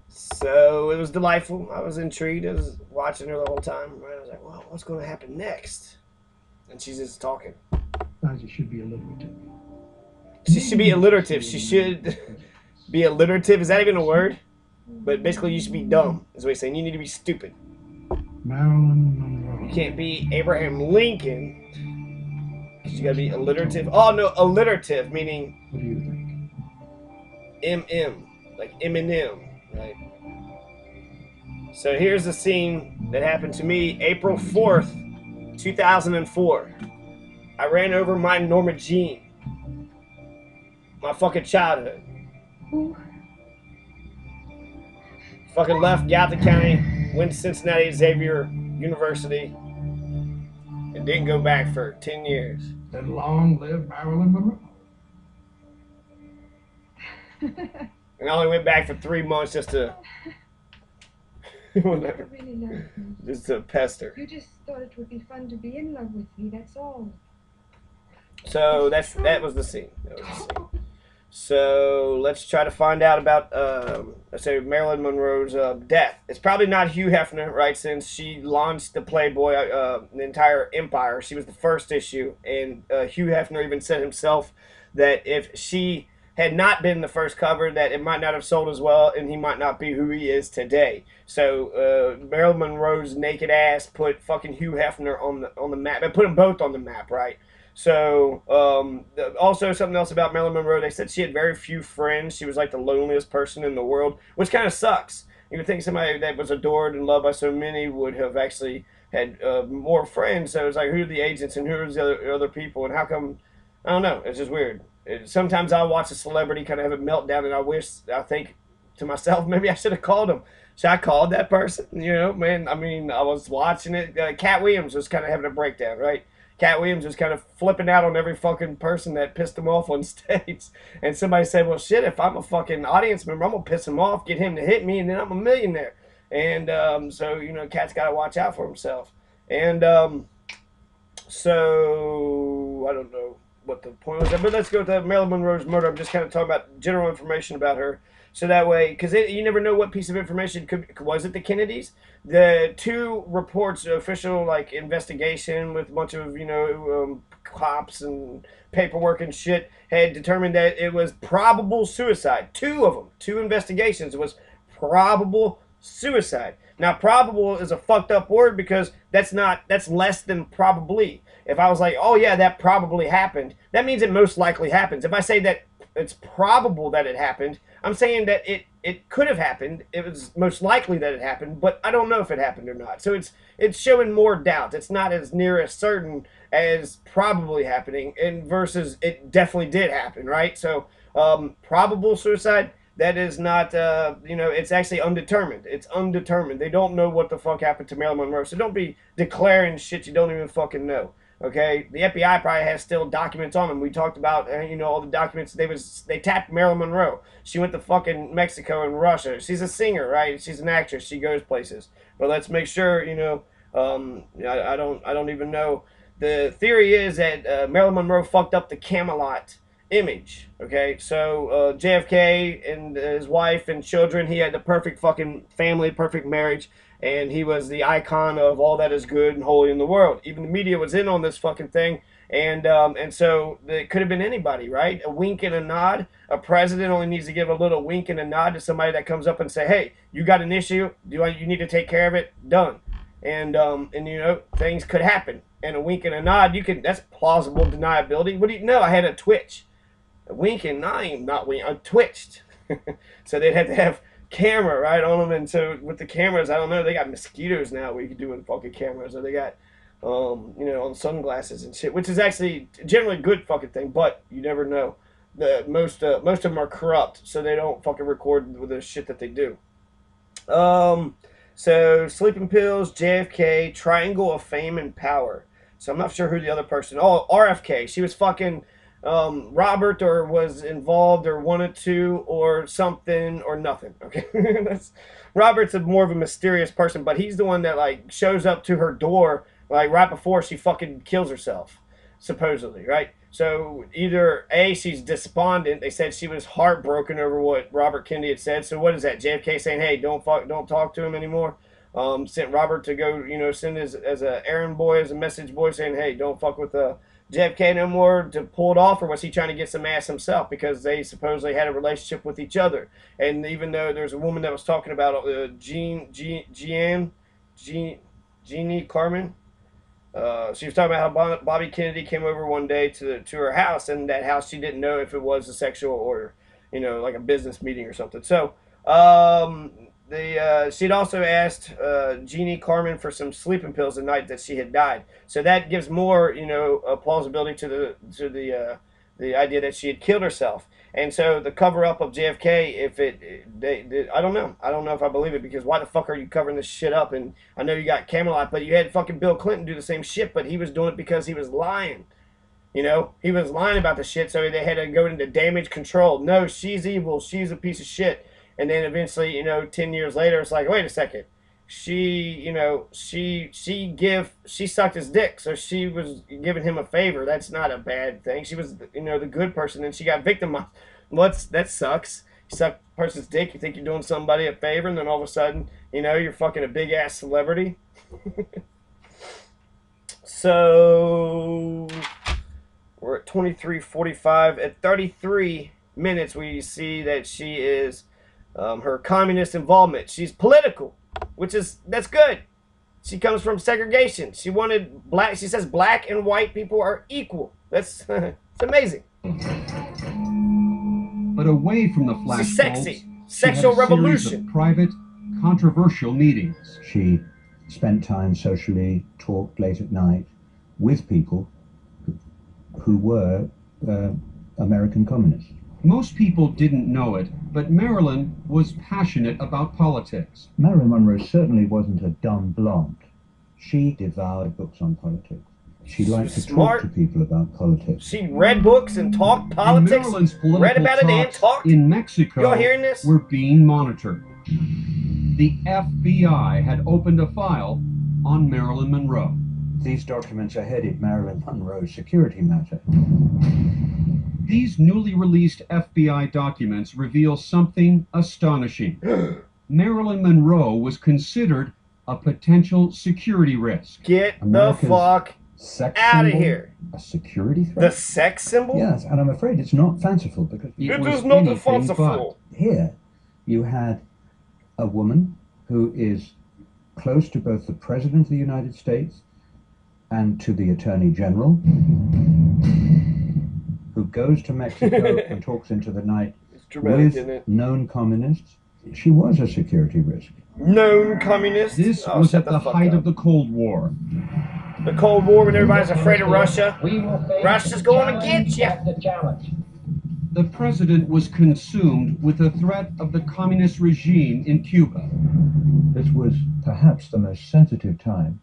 Speaker 1: So it was delightful. I was intrigued. I was watching her the whole time. Right? I was like, well, what's going to happen next? And she's just talking.
Speaker 11: Besides, it should be alliterative.
Speaker 1: She should be alliterative. She should be alliterative. Is that even a word? But basically, you should be dumb, is what he's saying. You need to be stupid.
Speaker 11: Marilyn Monroe.
Speaker 1: You can't be Abraham Lincoln. You gotta be alliterative. Oh, no, alliterative, meaning...
Speaker 11: What do you think?
Speaker 1: M, like Eminem, right? So here's the scene that happened to me April 4th, 2004. I ran over my Norma Jean. My fucking childhood.
Speaker 15: Ooh.
Speaker 1: Fucking left Gallatin County, went to Cincinnati Xavier University, and didn't go back for 10 years.
Speaker 11: Then long live Marilyn Monroe.
Speaker 1: And I only went back for 3 months just to... whatever.
Speaker 15: You really loved me.
Speaker 1: Just to pester.
Speaker 15: You just thought it would be fun to be in love with me, that's all.
Speaker 1: So that was the scene. That was the scene. So let's try to find out about let's say Marilyn Monroe's death. It's probably not Hugh Hefner, right? Since she launched the Playboy, the entire empire. She was the first issue, and Hugh Hefner even said himself that if she had not been the first cover, that it might not have sold as well, and he might not be who he is today. So Marilyn Monroe's naked ass put fucking Hugh Hefner on the map. It put them both on the map, right? So, also something else about Marilyn Monroe, they said she had very few friends. She was like the loneliest person in the world, which kind of sucks. You would think somebody that was adored and loved by so many would have actually had more friends. So it's like, who are the agents and who are the other people, and how come, I don't know, it's just weird. Sometimes I watch a celebrity kind of have a meltdown, and I think to myself, maybe I should have called him. Should I call that person? You know, man, I mean, I was watching it. Cat Williams was kind of having a breakdown, right? Cat Williams was kind of flipping out on every fucking person that pissed him off on stage. And somebody said, well, shit, if I'm a fucking audience member, I'm going to piss him off, get him to hit me, and then I'm a millionaire. And so, you know, Cat's got to watch out for himself. And so, I don't know what the point was there. But let's go to Marilyn Monroe's murder. I'm just kind of talking about general information about her. So that way, because you never know what piece of information was it the Kennedys? The two reports, official like investigation with a bunch of cops and paperwork and shit, had determined that it was probable suicide. Two of them, two investigations, was probable suicide. Now, probable is a fucked up word because that's less than probably. If I was like, oh yeah, that probably happened, that means it most likely happens. If I say that it's probable that it happened, I'm saying that it could have happened. It was most likely that it happened, but I don't know if it happened or not. So it's showing more doubt. It's not as near as certain as probably happening, and versus it definitely did happen, right? So probable suicide, that is not, it's actually undetermined. It's undetermined. They don't know what the fuck happened to Marilyn Monroe. So don't be declaring shit you don't even fucking know. Okay, the FBI probably has still documents on them. We talked about, all the documents. They tapped Marilyn Monroe. She went to fucking Mexico and Russia. She's a singer, right? She's an actress. She goes places. But let's make sure, I don't even know. The theory is that Marilyn Monroe fucked up the Camelot image. Okay, so JFK and his wife and children, he had the perfect fucking family, perfect marriage. And he was the icon of all that is good and holy in the world. Even the media was in on this fucking thing. And so it could have been anybody, right? A wink and a nod. A president only needs to give a little wink and a nod to somebody that comes up and say, hey, you got an issue. You need to take care of it. Done. And things could happen. And a wink and a nod, that's plausible deniability. What do you know? I had a twitch. A wink and not wink. I twitched. So they'd have to have camera right on them, and so with the cameras, I don't know, they got mosquitoes now we can do with fucking cameras, or they got on sunglasses and shit, which is actually generally a good fucking thing, but you never know. Most of them are corrupt, so they don't fucking record with the shit that they do. So sleeping pills, JFK, triangle of fame and power. So I'm not sure who the other person. Oh, RFK. She was fucking Robert or was involved or wanted to or something or nothing. Okay, Robert's more of a mysterious person, but he's the one that like shows up to her door like right before she fucking kills herself, supposedly, right? So either A, she's despondent. They said she was heartbroken over what Robert Kennedy had said. So what is that? JFK saying, "Hey, don't talk to him anymore." Sent Robert to go, send as a errand boy, as a message boy, saying, "Hey, don't fuck with JFK no more," to pull it off, or was he trying to get some ass himself because they supposedly had a relationship with each other? And even though there's a woman that was talking about Jeannie Carmen. She was talking about how Bobby Kennedy came over one day to her house, and that house she didn't know if it was a sexual or, like a business meeting or something. So, she'd also asked Jeannie Carmen for some sleeping pills the night that she had died. So that gives more, a plausibility to the idea that she had killed herself. And so the cover up of JFK, I don't know. I don't know if I believe it, because why the fuck are you covering this shit up? And I know you got Camelot, but you had fucking Bill Clinton do the same shit, but he was doing it because he was lying. He was lying about the shit, so they had to go into damage control. No, she's evil. She's a piece of shit. And then eventually, 10 years later, it's like, wait a second. She sucked his dick, so she was giving him a favor. That's not a bad thing. She was, the good person, and she got victimized. That sucks. You suck a person's dick, you think you're doing somebody a favor, and then all of a sudden, you're fucking a big-ass celebrity. So, we're at 23:45. At 33 minutes, we see that she is, her communist involvement. She's political, that's good. She comes from segregation. She wanted black. She says black and white people are equal. That's it's amazing.
Speaker 5: But away from the flashbulbs,
Speaker 1: she's sexy. Sexual revolution.
Speaker 5: Of private, controversial meetings.
Speaker 3: She spent time socially, talked late at night with people who were American communists.
Speaker 5: Most people didn't know it, but Marilyn was passionate about politics.
Speaker 3: Marilyn Monroe certainly wasn't a dumb blonde. She devoured books on politics. She liked to talk to people about politics.
Speaker 1: She read books and talked politics.
Speaker 5: And Marilyn's political
Speaker 1: read about it and talked.
Speaker 5: In Mexico,
Speaker 1: y'all hearing this?
Speaker 5: Were being monitored. The FBI had opened a file on Marilyn Monroe.
Speaker 3: These documents are headed Marilyn Monroe's security matter.
Speaker 5: These newly released FBI documents reveal something astonishing. Marilyn Monroe was considered a potential security risk.
Speaker 1: Get the fuck out of here.
Speaker 3: A security threat?
Speaker 1: The sex symbol?
Speaker 3: Yes, and I'm afraid it's not fanciful, because
Speaker 1: it is not fanciful.
Speaker 3: Here, you had a woman who is close to both the President of the United States and to the Attorney General, who goes to Mexico and talks into the night with known communists. She was a security risk.
Speaker 1: Known communists?
Speaker 5: This was at the height of the Cold War.
Speaker 1: The Cold War, when everybody's afraid of Russia. Russia's going to get you.
Speaker 5: The president was consumed with the threat of the communist regime in Cuba.
Speaker 3: This was perhaps the most sensitive time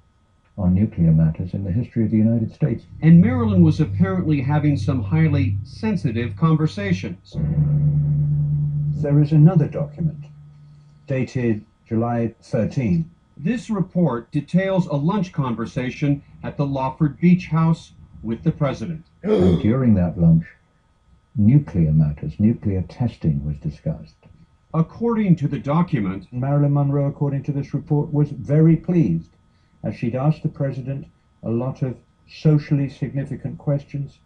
Speaker 3: on nuclear matters in the history of the United States.
Speaker 5: And Marilyn was apparently having some highly sensitive conversations.
Speaker 3: There is another document, dated July 13.
Speaker 5: This report details a lunch conversation at the Lawford Beach House with the president.
Speaker 3: And during that lunch, nuclear matters, nuclear testing was discussed.
Speaker 5: According to the document,
Speaker 3: Marilyn Monroe, according to this report, was very pleased, as she'd asked the president a lot of socially significant questions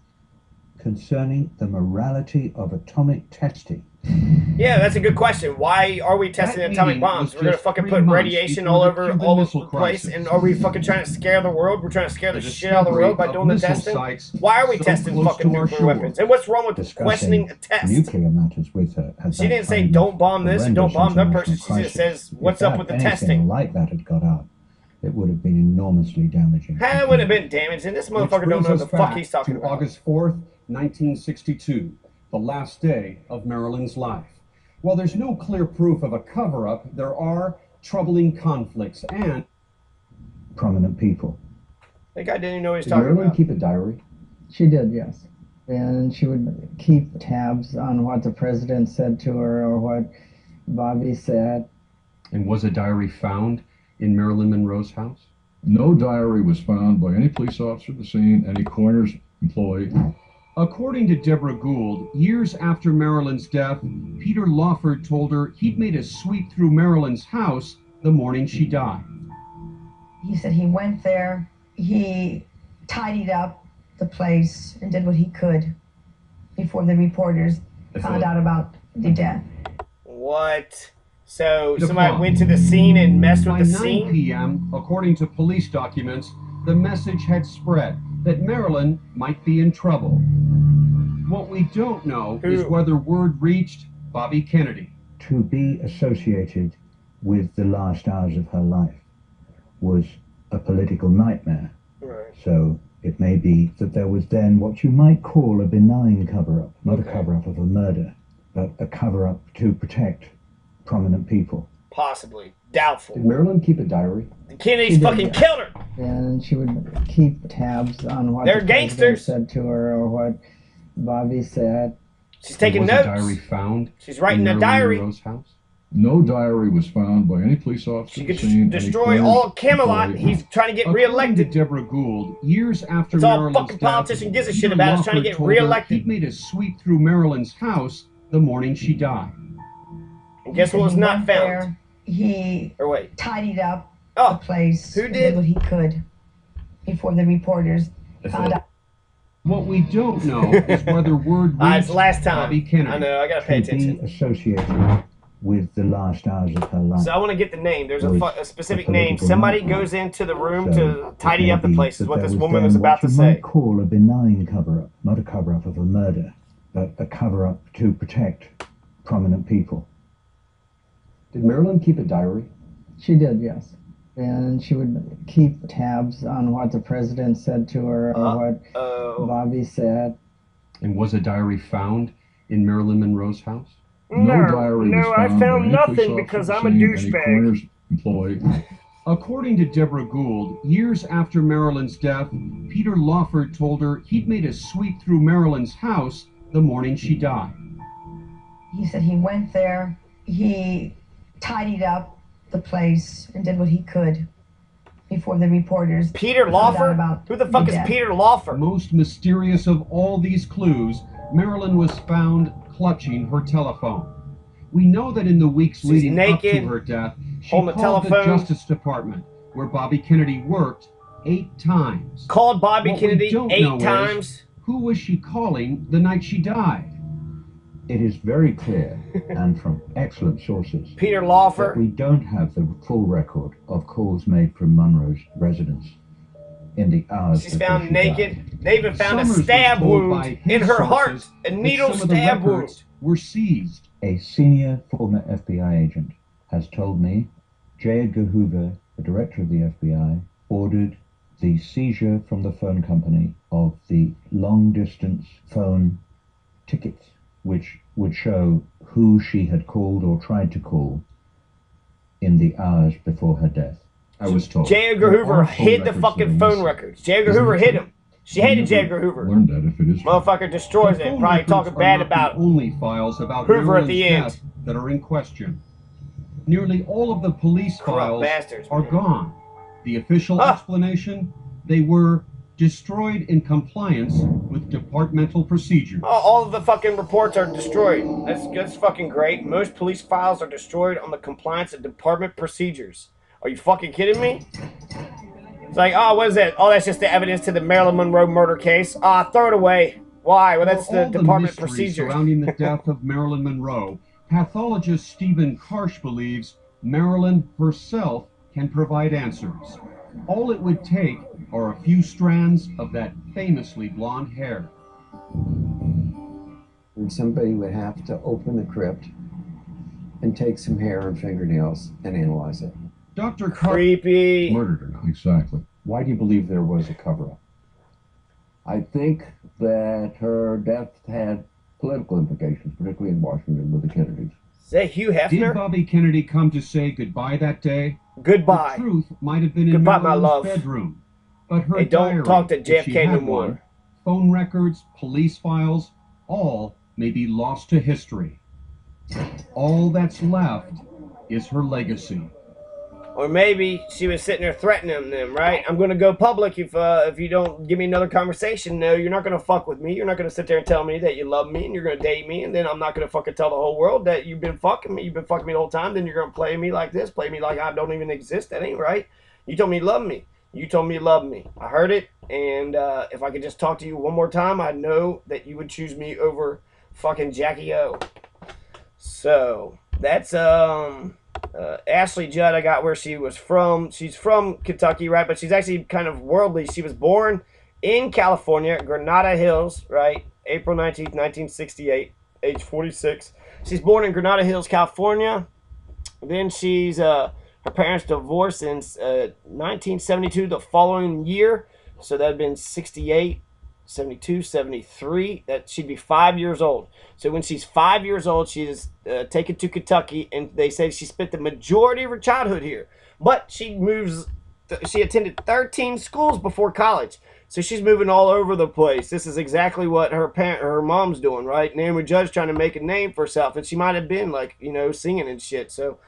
Speaker 3: concerning the morality of atomic testing.
Speaker 1: Yeah, that's a good question. Why are we testing atomic bombs? We're going to fucking put radiation all over the place, and are we fucking trying to scare the world? We're trying to scare the shit out of the world by doing the testing? Why are we testing fucking nuclear weapons? And what's wrong with questioning a test?
Speaker 3: Nuclear matters with her.
Speaker 1: She didn't say don't bomb this and don't bomb that person. She just says what's up with the testing.
Speaker 3: Like that had got out, it would have been enormously damaging.
Speaker 1: How it would have been damaging? This motherfucker don't know what the fuck he's talking about.
Speaker 5: August 4th, 1962, the last day of Marilyn's life. While there's no clear proof of a cover-up, there are troubling conflicts and
Speaker 3: prominent people.
Speaker 1: That guy didn't even know what he was
Speaker 3: Did
Speaker 1: talking
Speaker 3: Marilyn
Speaker 1: about.
Speaker 3: keep a diary?
Speaker 16: She did, yes.
Speaker 9: And she would keep tabs on what the president said to her or what Bobby said.
Speaker 5: And was a diary found in Marilyn Monroe's house?
Speaker 16: No diary was found by any police officer at the scene, any coroner's employee.
Speaker 5: According to Deborah Gould, years after Marilyn's death, Peter Lawford told her he'd made a sweep through Marilyn's house the morning she died.
Speaker 17: He said he went there, he tidied up the place and did what he could before the reporters found out about the death.
Speaker 1: What? So somebody went to the scene and messed with the scene?
Speaker 5: By 9 p.m., according to police documents, the message had spread that Marilyn might be in trouble. What we don't know is whether word reached Bobby Kennedy.
Speaker 3: To be associated with the last hours of her life was a political nightmare.
Speaker 1: Right.
Speaker 3: So it may be that there was then what you might call a benign cover-up, not a cover-up of a murder, but a cover-up to protect prominent people.
Speaker 1: Possibly. Doubtful.
Speaker 16: Did Marilyn keep a diary?
Speaker 1: The Kennedys fucking killed her!
Speaker 9: And she would keep tabs on what
Speaker 1: They're
Speaker 9: the
Speaker 1: gangsters.
Speaker 9: president said to her or what Bobby said.
Speaker 1: She's taking
Speaker 5: Was
Speaker 1: notes.
Speaker 5: a diary found
Speaker 1: She's writing
Speaker 5: in
Speaker 1: a
Speaker 5: Marilyn
Speaker 1: diary.
Speaker 5: Monroe's house?
Speaker 16: No diary was found by any police officer
Speaker 1: She
Speaker 16: at the
Speaker 1: could
Speaker 16: scene,
Speaker 1: destroy
Speaker 16: any
Speaker 1: all
Speaker 16: coroner's
Speaker 1: Camelot.
Speaker 16: employee.
Speaker 1: He's trying to get
Speaker 5: According
Speaker 1: reelected.
Speaker 5: to Deborah Gould, years after
Speaker 1: That's all
Speaker 5: Marilyn's
Speaker 1: fucking
Speaker 5: death,
Speaker 1: politician gives a shit
Speaker 5: Peter
Speaker 1: about is trying to
Speaker 5: Lawford
Speaker 1: get
Speaker 5: told her
Speaker 1: reelected.
Speaker 5: He'd made a sweep through Marilyn's house the morning she died.
Speaker 1: And guess what was
Speaker 17: He
Speaker 1: not
Speaker 17: went
Speaker 1: found?
Speaker 17: there, he
Speaker 1: Or wait.
Speaker 17: tidied up
Speaker 1: Oh,
Speaker 17: the place
Speaker 1: who
Speaker 17: and
Speaker 1: did?
Speaker 17: did what he could before the reporters found out.
Speaker 5: What we don't know is whether word
Speaker 1: It's
Speaker 5: reached
Speaker 1: the last time.
Speaker 5: Bobby Kennedy.
Speaker 1: I know, I gotta pay
Speaker 3: To
Speaker 1: attention.
Speaker 3: be associated with the last hours of her life.
Speaker 1: So I want to get the name. There's
Speaker 3: Was
Speaker 1: a specific
Speaker 3: a
Speaker 1: name.
Speaker 3: political
Speaker 1: Somebody
Speaker 3: nightmare.
Speaker 1: goes into the room
Speaker 3: So
Speaker 1: to tidy
Speaker 3: it
Speaker 1: up the
Speaker 3: may be
Speaker 1: place, is
Speaker 3: that
Speaker 1: what
Speaker 3: there
Speaker 1: this
Speaker 3: was
Speaker 1: woman
Speaker 3: then
Speaker 1: was about to
Speaker 3: what you
Speaker 1: say.
Speaker 3: might call a benign cover-up, not a cover-up of a murder, but a cover-up to protect prominent people.
Speaker 16: Did Marilyn keep a diary?
Speaker 9: She did, yes. And she would keep tabs on what the president said to her or what Bobby said.
Speaker 5: And was a diary found in Marilyn Monroe's house?
Speaker 16: No diary was
Speaker 1: I
Speaker 16: found
Speaker 1: found
Speaker 16: by any police
Speaker 1: nothing
Speaker 16: officer
Speaker 1: because
Speaker 16: at
Speaker 1: I'm
Speaker 16: the
Speaker 1: a
Speaker 16: scene, any
Speaker 1: douchebag.
Speaker 16: coroner's employee.
Speaker 5: According to Deborah Gould, years after Marilyn's death, Peter Lawford told her he'd made a sweep through Marilyn's house the morning she died.
Speaker 17: He said he went there, he tidied up the place and did what he could before the reporters
Speaker 1: Peter
Speaker 17: found out
Speaker 1: Lawford?
Speaker 17: about
Speaker 1: Who the fuck is
Speaker 17: death.
Speaker 1: Peter Lawford?
Speaker 5: Most mysterious of all these clues, Marilyn was found clutching her telephone. We know that in the weeks
Speaker 1: She's
Speaker 5: leading up
Speaker 1: naked,
Speaker 5: to her death, she
Speaker 1: holding
Speaker 5: called
Speaker 1: the
Speaker 5: the
Speaker 1: telephone.
Speaker 5: Justice Department, where Bobby Kennedy worked, 8 times.
Speaker 1: Called Bobby
Speaker 5: What we
Speaker 1: Kennedy
Speaker 5: don't
Speaker 1: 8
Speaker 5: know is,
Speaker 1: times.
Speaker 5: who was she calling the night she died?
Speaker 3: It is very clear, and from excellent sources,
Speaker 1: Peter
Speaker 3: that
Speaker 1: Lawford.
Speaker 3: we don't have the full record of calls made from Monroe's residence in the hours
Speaker 1: She's
Speaker 3: before
Speaker 1: found
Speaker 3: she
Speaker 1: naked.
Speaker 3: died.
Speaker 1: They even found
Speaker 5: Summers
Speaker 1: a
Speaker 5: was
Speaker 1: stab
Speaker 5: told by
Speaker 1: wound
Speaker 5: his
Speaker 1: in her heart.
Speaker 5: sources
Speaker 1: A
Speaker 5: that
Speaker 1: needle
Speaker 5: some of the
Speaker 1: stab wound.
Speaker 5: records were seized.
Speaker 3: A senior former FBI agent has told me J. Edgar Hoover, the director of the FBI, ordered the seizure from the phone company of the long-distance phone tickets, which would show who she had called or tried to call in the hours before her death.
Speaker 16: I was told.
Speaker 1: J. Edgar
Speaker 16: There
Speaker 1: Hoover
Speaker 16: are phone
Speaker 1: hid the
Speaker 16: records
Speaker 1: fucking
Speaker 16: that are
Speaker 1: phone
Speaker 16: missing.
Speaker 1: records. J. Edgar
Speaker 16: Isn't
Speaker 1: Hoover
Speaker 16: it
Speaker 1: hid
Speaker 16: true?
Speaker 1: him. She hated
Speaker 16: Never
Speaker 1: J. Edgar Hoover.
Speaker 16: Learned that if it is true.
Speaker 1: Motherfucker destroys
Speaker 5: The
Speaker 1: it.
Speaker 5: phone
Speaker 1: Probably
Speaker 5: records
Speaker 1: talking
Speaker 5: are
Speaker 1: bad
Speaker 5: not
Speaker 1: about
Speaker 5: the only files about
Speaker 1: Hoover at
Speaker 5: Marilyn's
Speaker 1: the end.
Speaker 5: death that are in question. Nearly all of the police
Speaker 1: Corrupt
Speaker 5: files
Speaker 1: bastards,
Speaker 5: are
Speaker 1: man.
Speaker 5: gone. The official explanation, they were destroyed in compliance with departmental procedures.
Speaker 1: All of the fucking reports are destroyed. That's fucking great. Most police files are destroyed on the compliance of department procedures. Are you fucking kidding me? It's like, oh, what is that? Oh, that's just the evidence to the Marilyn Monroe murder case. Throw it away. Why? Well, that's
Speaker 5: For
Speaker 1: the
Speaker 5: all
Speaker 1: department
Speaker 5: mystery
Speaker 1: procedures.
Speaker 5: surrounding the death of Marilyn Monroe, pathologist Stephen Karsh believes Marilyn herself can provide answers. All it would take are a few strands of that famously blonde hair.
Speaker 18: And somebody would have to open the crypt and take some hair and fingernails and analyze it.
Speaker 5: Dr.
Speaker 1: Creepy.
Speaker 16: Murdered her now. Exactly.
Speaker 5: Why do you believe there was a cover-up?
Speaker 19: I think that her death had political implications, particularly in Washington with the Kennedys.
Speaker 1: Is that Hugh Hefner?
Speaker 5: Did Bobby Kennedy come to say goodbye that day?
Speaker 1: Goodbye.
Speaker 5: The truth might have been in
Speaker 1: Goodbye, my
Speaker 5: Marilyn's
Speaker 1: love.
Speaker 5: bedroom, but her
Speaker 1: Hey, don't
Speaker 5: diary
Speaker 1: talk to
Speaker 5: if she
Speaker 1: JFK no
Speaker 5: had
Speaker 1: more.
Speaker 5: one, phone records, police files, all may be lost to history. All that's left is her legacy.
Speaker 1: Or maybe she was sitting there threatening them, right? I'm going to go public if you don't give me another conversation. No, you're not going to fuck with me. You're not going to sit there and tell me that you love me and you're going to date me. And then I'm not going to fucking tell the whole world that you've been fucking me. You've been fucking me the whole time. Then you're going to play me like this. Play me like I don't even exist. That ain't right. You told me you love me. You told me you love me. I heard it. And if I could just talk to you one more time, I know that you would choose me over fucking Jackie O. So that's Ashley Judd. I got where she was from. She's from Kentucky, right? But she's actually kind of worldly. She was born in California, Granada Hills, right? April 19th, 1968, age 46. She's born in Granada Hills, California. Then she's her parents divorced in 1972, the following year. So that had been 68. 72, 73, that she'd be 5 years old. So when she's 5 years old, she is taken to Kentucky, and they say she spent the majority of her childhood here. But she attended 13 schools before college. So she's moving all over the place. This is exactly what her mom's doing, right? Naomi Judd's trying to make a name for herself, and she might have been like, singing and shit. So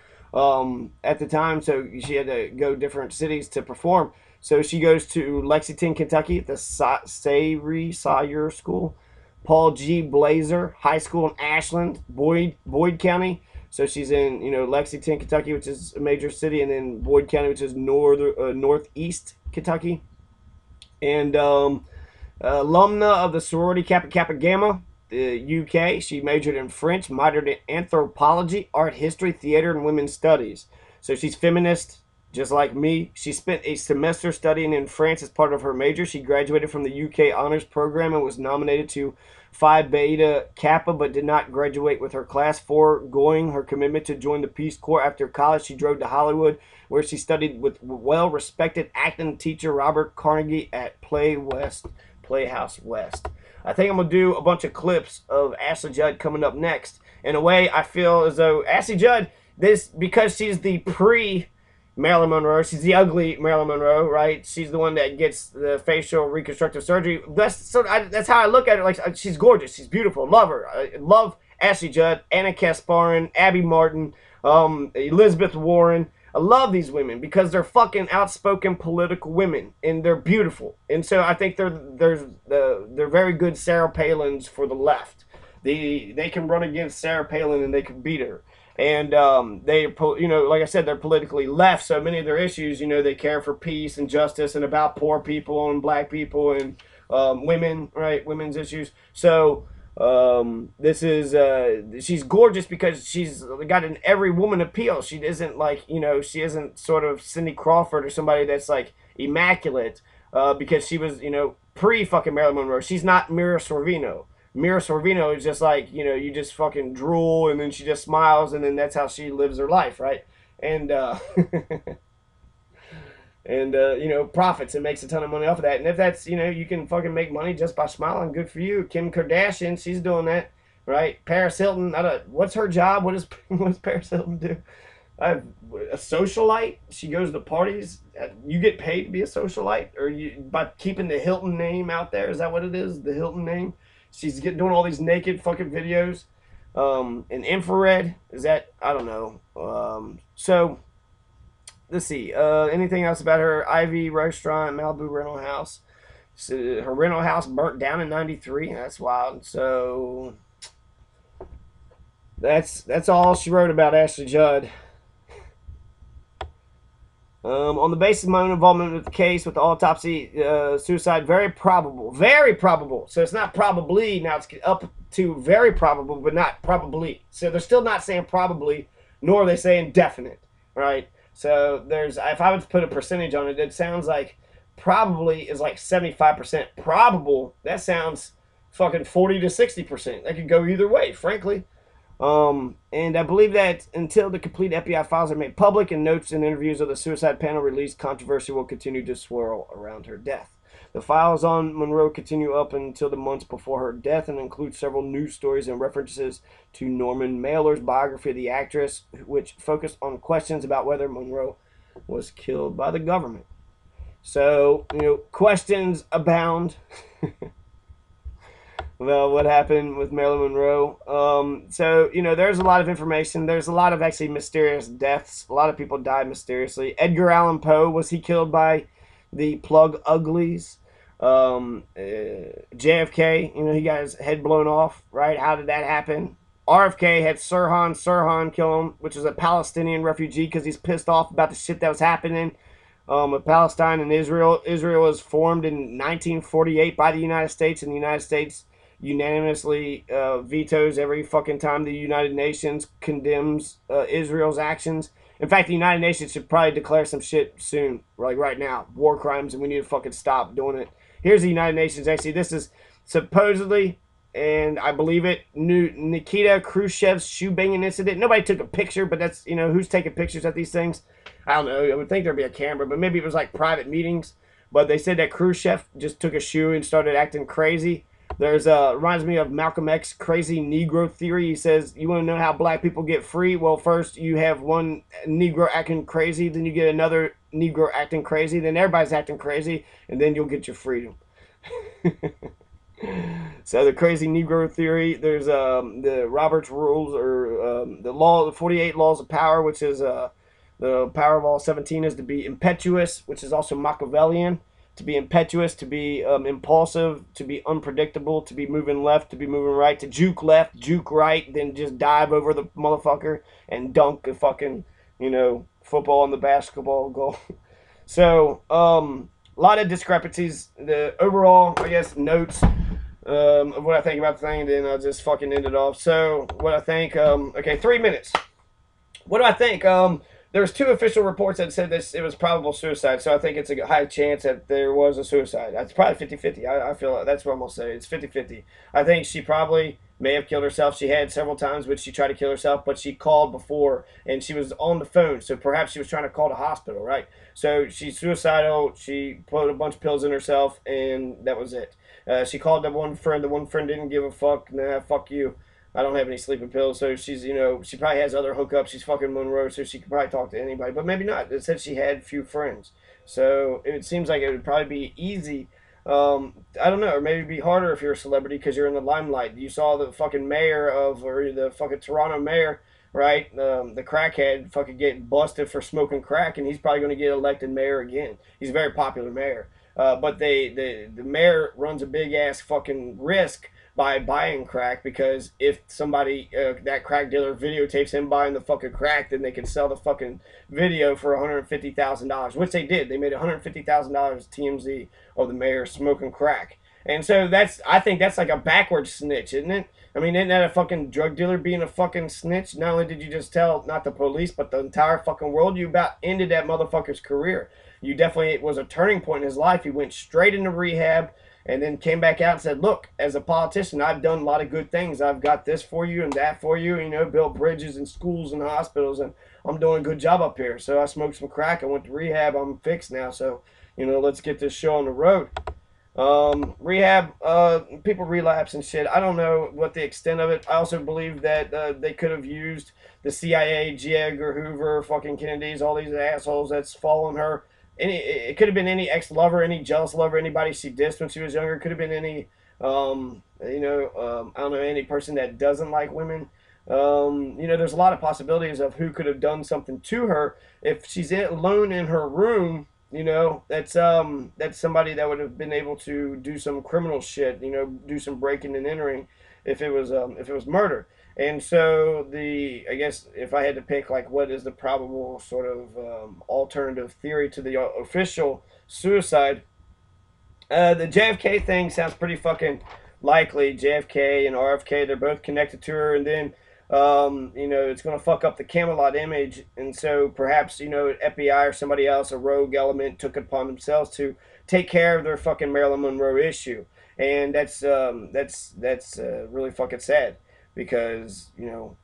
Speaker 1: at the time, so she had to go different cities to perform. So she goes to Lexington, Kentucky at the Savory Sawyer School, Paul G. Blazer High School in Ashland, Boyd County. So she's in, Lexington, Kentucky, which is a major city, and then Boyd County, which is northeast Kentucky. And alumna of the sorority Kappa Kappa Gamma, the UK. She majored in French, minored in anthropology, art history, theater, and women's studies. So she's feminist. Just like me, she spent a semester studying in France as part of her major. She graduated from the UK honors program and was nominated to Phi Beta Kappa, but did not graduate with her class. Foregoing her commitment to join the Peace Corps after college, she drove to Hollywood, where she studied with well-respected acting teacher Robert Carnegie at Playhouse West. I think I'm going to do a bunch of clips of Ashley Judd coming up next. In a way, I feel as though Ashley Judd, because she's the Marilyn Monroe. She's the ugly Marilyn Monroe, right? She's the one that gets the facial reconstructive surgery. That's how I look at it. Like, she's gorgeous. She's beautiful. Love her. I love Ashley Judd, Anna Kasparin, Abby Martin, Elizabeth Warren. I love these women because they're fucking outspoken political women, and they're beautiful. And so I think they're very good Sarah Palins for the left. They can run against Sarah Palin and they can beat her. And they, like I said, they're politically left. So many of their issues, they care for peace and justice and about poor people and black people and women, right? Women's issues. So this is she's gorgeous because she's got an every woman appeal. She isn't like, she isn't sort of Cindy Crawford or somebody that's like immaculate because she was, pre fucking Marilyn Monroe. She's not Mira Sorvino. Mira Sorvino is just like, you just fucking drool and then she just smiles and then that's how she lives her life, right? And, profits and makes a ton of money off of that. And if that's, you can fucking make money just by smiling, good for you. Kim Kardashian, she's doing that, right? Paris Hilton, what's her job? What does Paris Hilton do? A socialite. She goes to parties. You get paid to be a socialite, or by keeping the Hilton name out there. Is that what it is? The Hilton name. She's doing all these naked fucking videos. In infrared. Is that? I don't know. So let's see. Anything else about her? Ivy Restaurant, Malibu rental house. So her rental house burnt down in '93. That's wild. So that's all she wrote about Ashley Judd. On the basis of my own involvement with the case, with the autopsy, suicide, very probable. Very probable. So it's not probably, now it's up to very probable, but not probably. So they're still not saying probably, nor are they saying definite, right? So if I would put a percentage on it, it sounds like probably is like 75%. Probable, that sounds fucking 40 to 60%. That could go either way, frankly. And I believe that until the complete FBI files are made public and notes and interviews of the suicide panel released, controversy will continue to swirl around her death. The files on Monroe continue up until the months before her death and include several news stories and references to Norman Mailer's biography of the actress, which focused on questions about whether Monroe was killed by the government. So, questions abound. Well, what happened with Marilyn Monroe. So, there's a lot of information. There's a lot of actually mysterious deaths. A lot of people died mysteriously. Edgar Allan Poe, was he killed by the plug uglies? JFK, he got his head blown off, right? How did that happen? RFK had Sirhan kill him, which is a Palestinian refugee because he's pissed off about the shit that was happening with Palestine and Israel. Israel was formed in 1948 by the United States, and the United States unanimously vetoes every fucking time the United Nations condemns Israel's actions. In fact, the United Nations should probably declare some shit soon, like right now, war crimes, and we need to fucking stop doing it. Here's the United Nations. Actually, this is supposedly, and I believe it, Nikita Khrushchev's shoe banging incident. Nobody took a picture, but that's, who's taking pictures at these things? I don't know. I would think there'd be a camera, but maybe it was like private meetings. But they said that Khrushchev just took a shoe and started acting crazy. There's reminds me of Malcolm X's crazy Negro theory. He says, you want to know how black people get free? Well, first you have one Negro acting crazy, then you get another Negro acting crazy, then everybody's acting crazy, and then you'll get your freedom. So the crazy Negro theory. There's the Roberts rules, or the 48 laws of power, which is the power of all 17 is to be impetuous, which is also Machiavellian. To be impetuous, to be impulsive, to be unpredictable, to be moving left, to be moving right, to juke left, juke right, then just dive over the motherfucker and dunk a fucking, football on the basketball goal. So, a lot of discrepancies. The overall, I guess, notes of what I think about the thing, and then I'll just fucking end it off. So, what I think, okay, 3 minutes. What do I think? There's two official reports that said this, it was probable suicide, so I think it's a high chance that there was a suicide. It's probably 50-50. I feel like that's what I'm going to say. It's 50-50. I think she probably may have killed herself. She had several times which she tried to kill herself, but she called before, and she was on the phone, so perhaps she was trying to call the hospital, right? So she's suicidal. She put a bunch of pills in herself, and that was it. She called that one friend. The one friend didn't give a fuck. Nah, fuck you. I don't have any sleeping pills, so she's, she probably has other hookups. She's fucking Monroe, so she could probably talk to anybody, but maybe not. It said she had few friends, so it seems like it would probably be easy. I don't know, or maybe it'd be harder if you're a celebrity because you're in the limelight. You saw the fucking mayor or the fucking Toronto mayor, right? The crackhead fucking get busted for smoking crack, and he's probably going to get elected mayor again. He's a very popular mayor, but the mayor runs a big ass fucking risk by buying crack, because if somebody, that crack dealer videotapes him buying the fucking crack, then they can sell the fucking video for $150,000, which they did. They made $150,000 TMZ of the mayor smoking crack. And so I think that's like a backwards snitch, isn't it? I mean, isn't that a fucking drug dealer being a fucking snitch? Not only did you just tell, not the police, but the entire fucking world, you about ended that motherfucker's career. You definitely, it was a turning point in his life. He went straight into rehab, and then came back out and said, look, as a politician, I've done a lot of good things. I've got this for you and that for you, built bridges and schools and hospitals, and I'm doing a good job up here. So I smoked some crack. I went to rehab. I'm fixed now. So, let's get this show on the road. Rehab, people relapse and shit. I don't know what the extent of it. I also believe that they could have used the CIA, J. Edgar Hoover, fucking Kennedy's, all these assholes that's following her. It could have been any ex-lover, any jealous lover, anybody she dissed when she was younger. It could have been any, I don't know, any person that doesn't like women. There's a lot of possibilities of who could have done something to her. If she's alone in her room, that's somebody that would have been able to do some criminal shit, do some breaking and entering if it was murder. And so I guess if I had to pick, like, what is the probable sort of alternative theory to the official suicide, the JFK thing sounds pretty fucking likely. JFK and RFK, they're both connected to her, and then it's going to fuck up the Camelot image, and so perhaps, FBI or somebody else, a rogue element, took it upon themselves to take care of their fucking Marilyn Monroe issue, and that's really fucking sad. Because,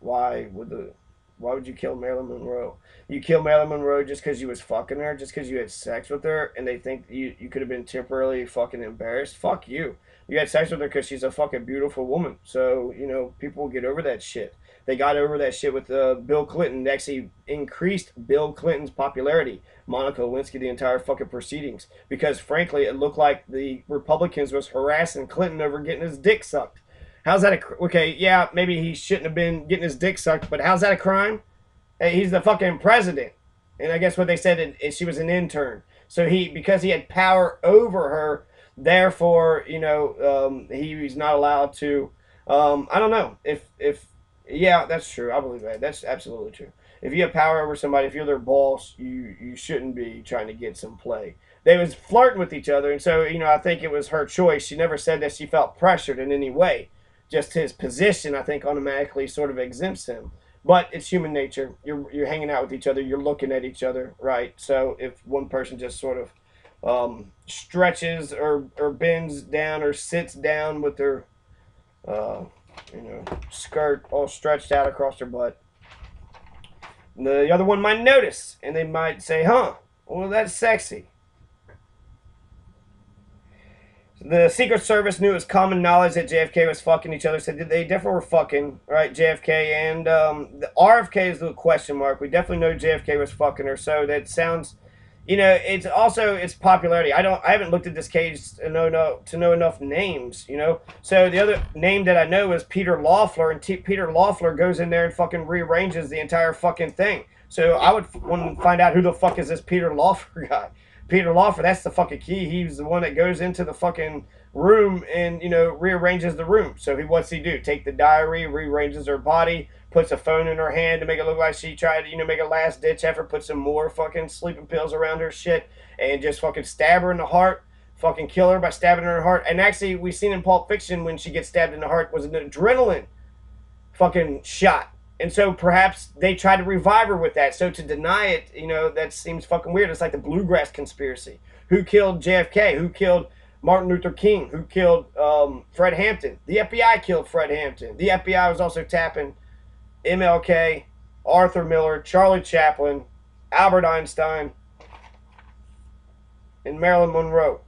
Speaker 1: why would you kill Marilyn Monroe? You kill Marilyn Monroe just because you was fucking her, just because you had sex with her, and they think you could have been temporarily fucking embarrassed? Fuck you. You had sex with her because she's a fucking beautiful woman. So, people get over that shit. They got over that shit with Bill Clinton. They actually increased Bill Clinton's popularity, Monica Lewinsky, the entire fucking proceedings. Because, frankly, it looked like the Republicans was harassing Clinton over getting his dick sucked. How's that okay, yeah, maybe he shouldn't have been getting his dick sucked, but how's that a crime? Hey, he's the fucking president. And I guess what they said is she was an intern. So because he had power over her, therefore, he was not allowed to, I don't know yeah, that's true. I believe that. That's absolutely true. If you have power over somebody, if you're their boss, you shouldn't be trying to get some play. They was flirting with each other, and so I think it was her choice. She never said that she felt pressured in any way. Just his position, I think, automatically sort of exempts him. But it's human nature. You're hanging out with each other. You're looking at each other, right? So if one person just sort of stretches or bends down or sits down with their skirt all stretched out across their butt, the other one might notice, and they might say, "Huh, well, that's sexy." The Secret Service knew it was common knowledge that JFK was fucking each other. Said they definitely were fucking, right? JFK and the RFK is the question mark. We definitely know JFK was fucking her. So that sounds, it's also its popularity. I haven't looked at this case to know enough names. So the other name that I know is Peter Loeffler, and Peter Loeffler goes in there and fucking rearranges the entire fucking thing. So I would want to find out who the fuck is this Peter Loeffler guy. Peter Lawford, that's the fucking key. He's the one that goes into the fucking room and, rearranges the room. So what's he do? Take the diary, rearranges her body, puts a phone in her hand to make it look like she tried to, make a last ditch effort, put some more fucking sleeping pills around her shit, and just fucking stab her in the heart, fucking kill her by stabbing her in the heart. And actually, we've seen in Pulp Fiction when she gets stabbed in the heart was an adrenaline fucking shot. And so perhaps they tried to revive her with that. So to deny it, that seems fucking weird. It's like the Bluegrass conspiracy. Who killed JFK? Who killed Martin Luther King? Who killed Fred Hampton? The FBI killed Fred Hampton. The FBI was also tapping MLK, Arthur Miller, Charlie Chaplin, Albert Einstein, and Marilyn Monroe.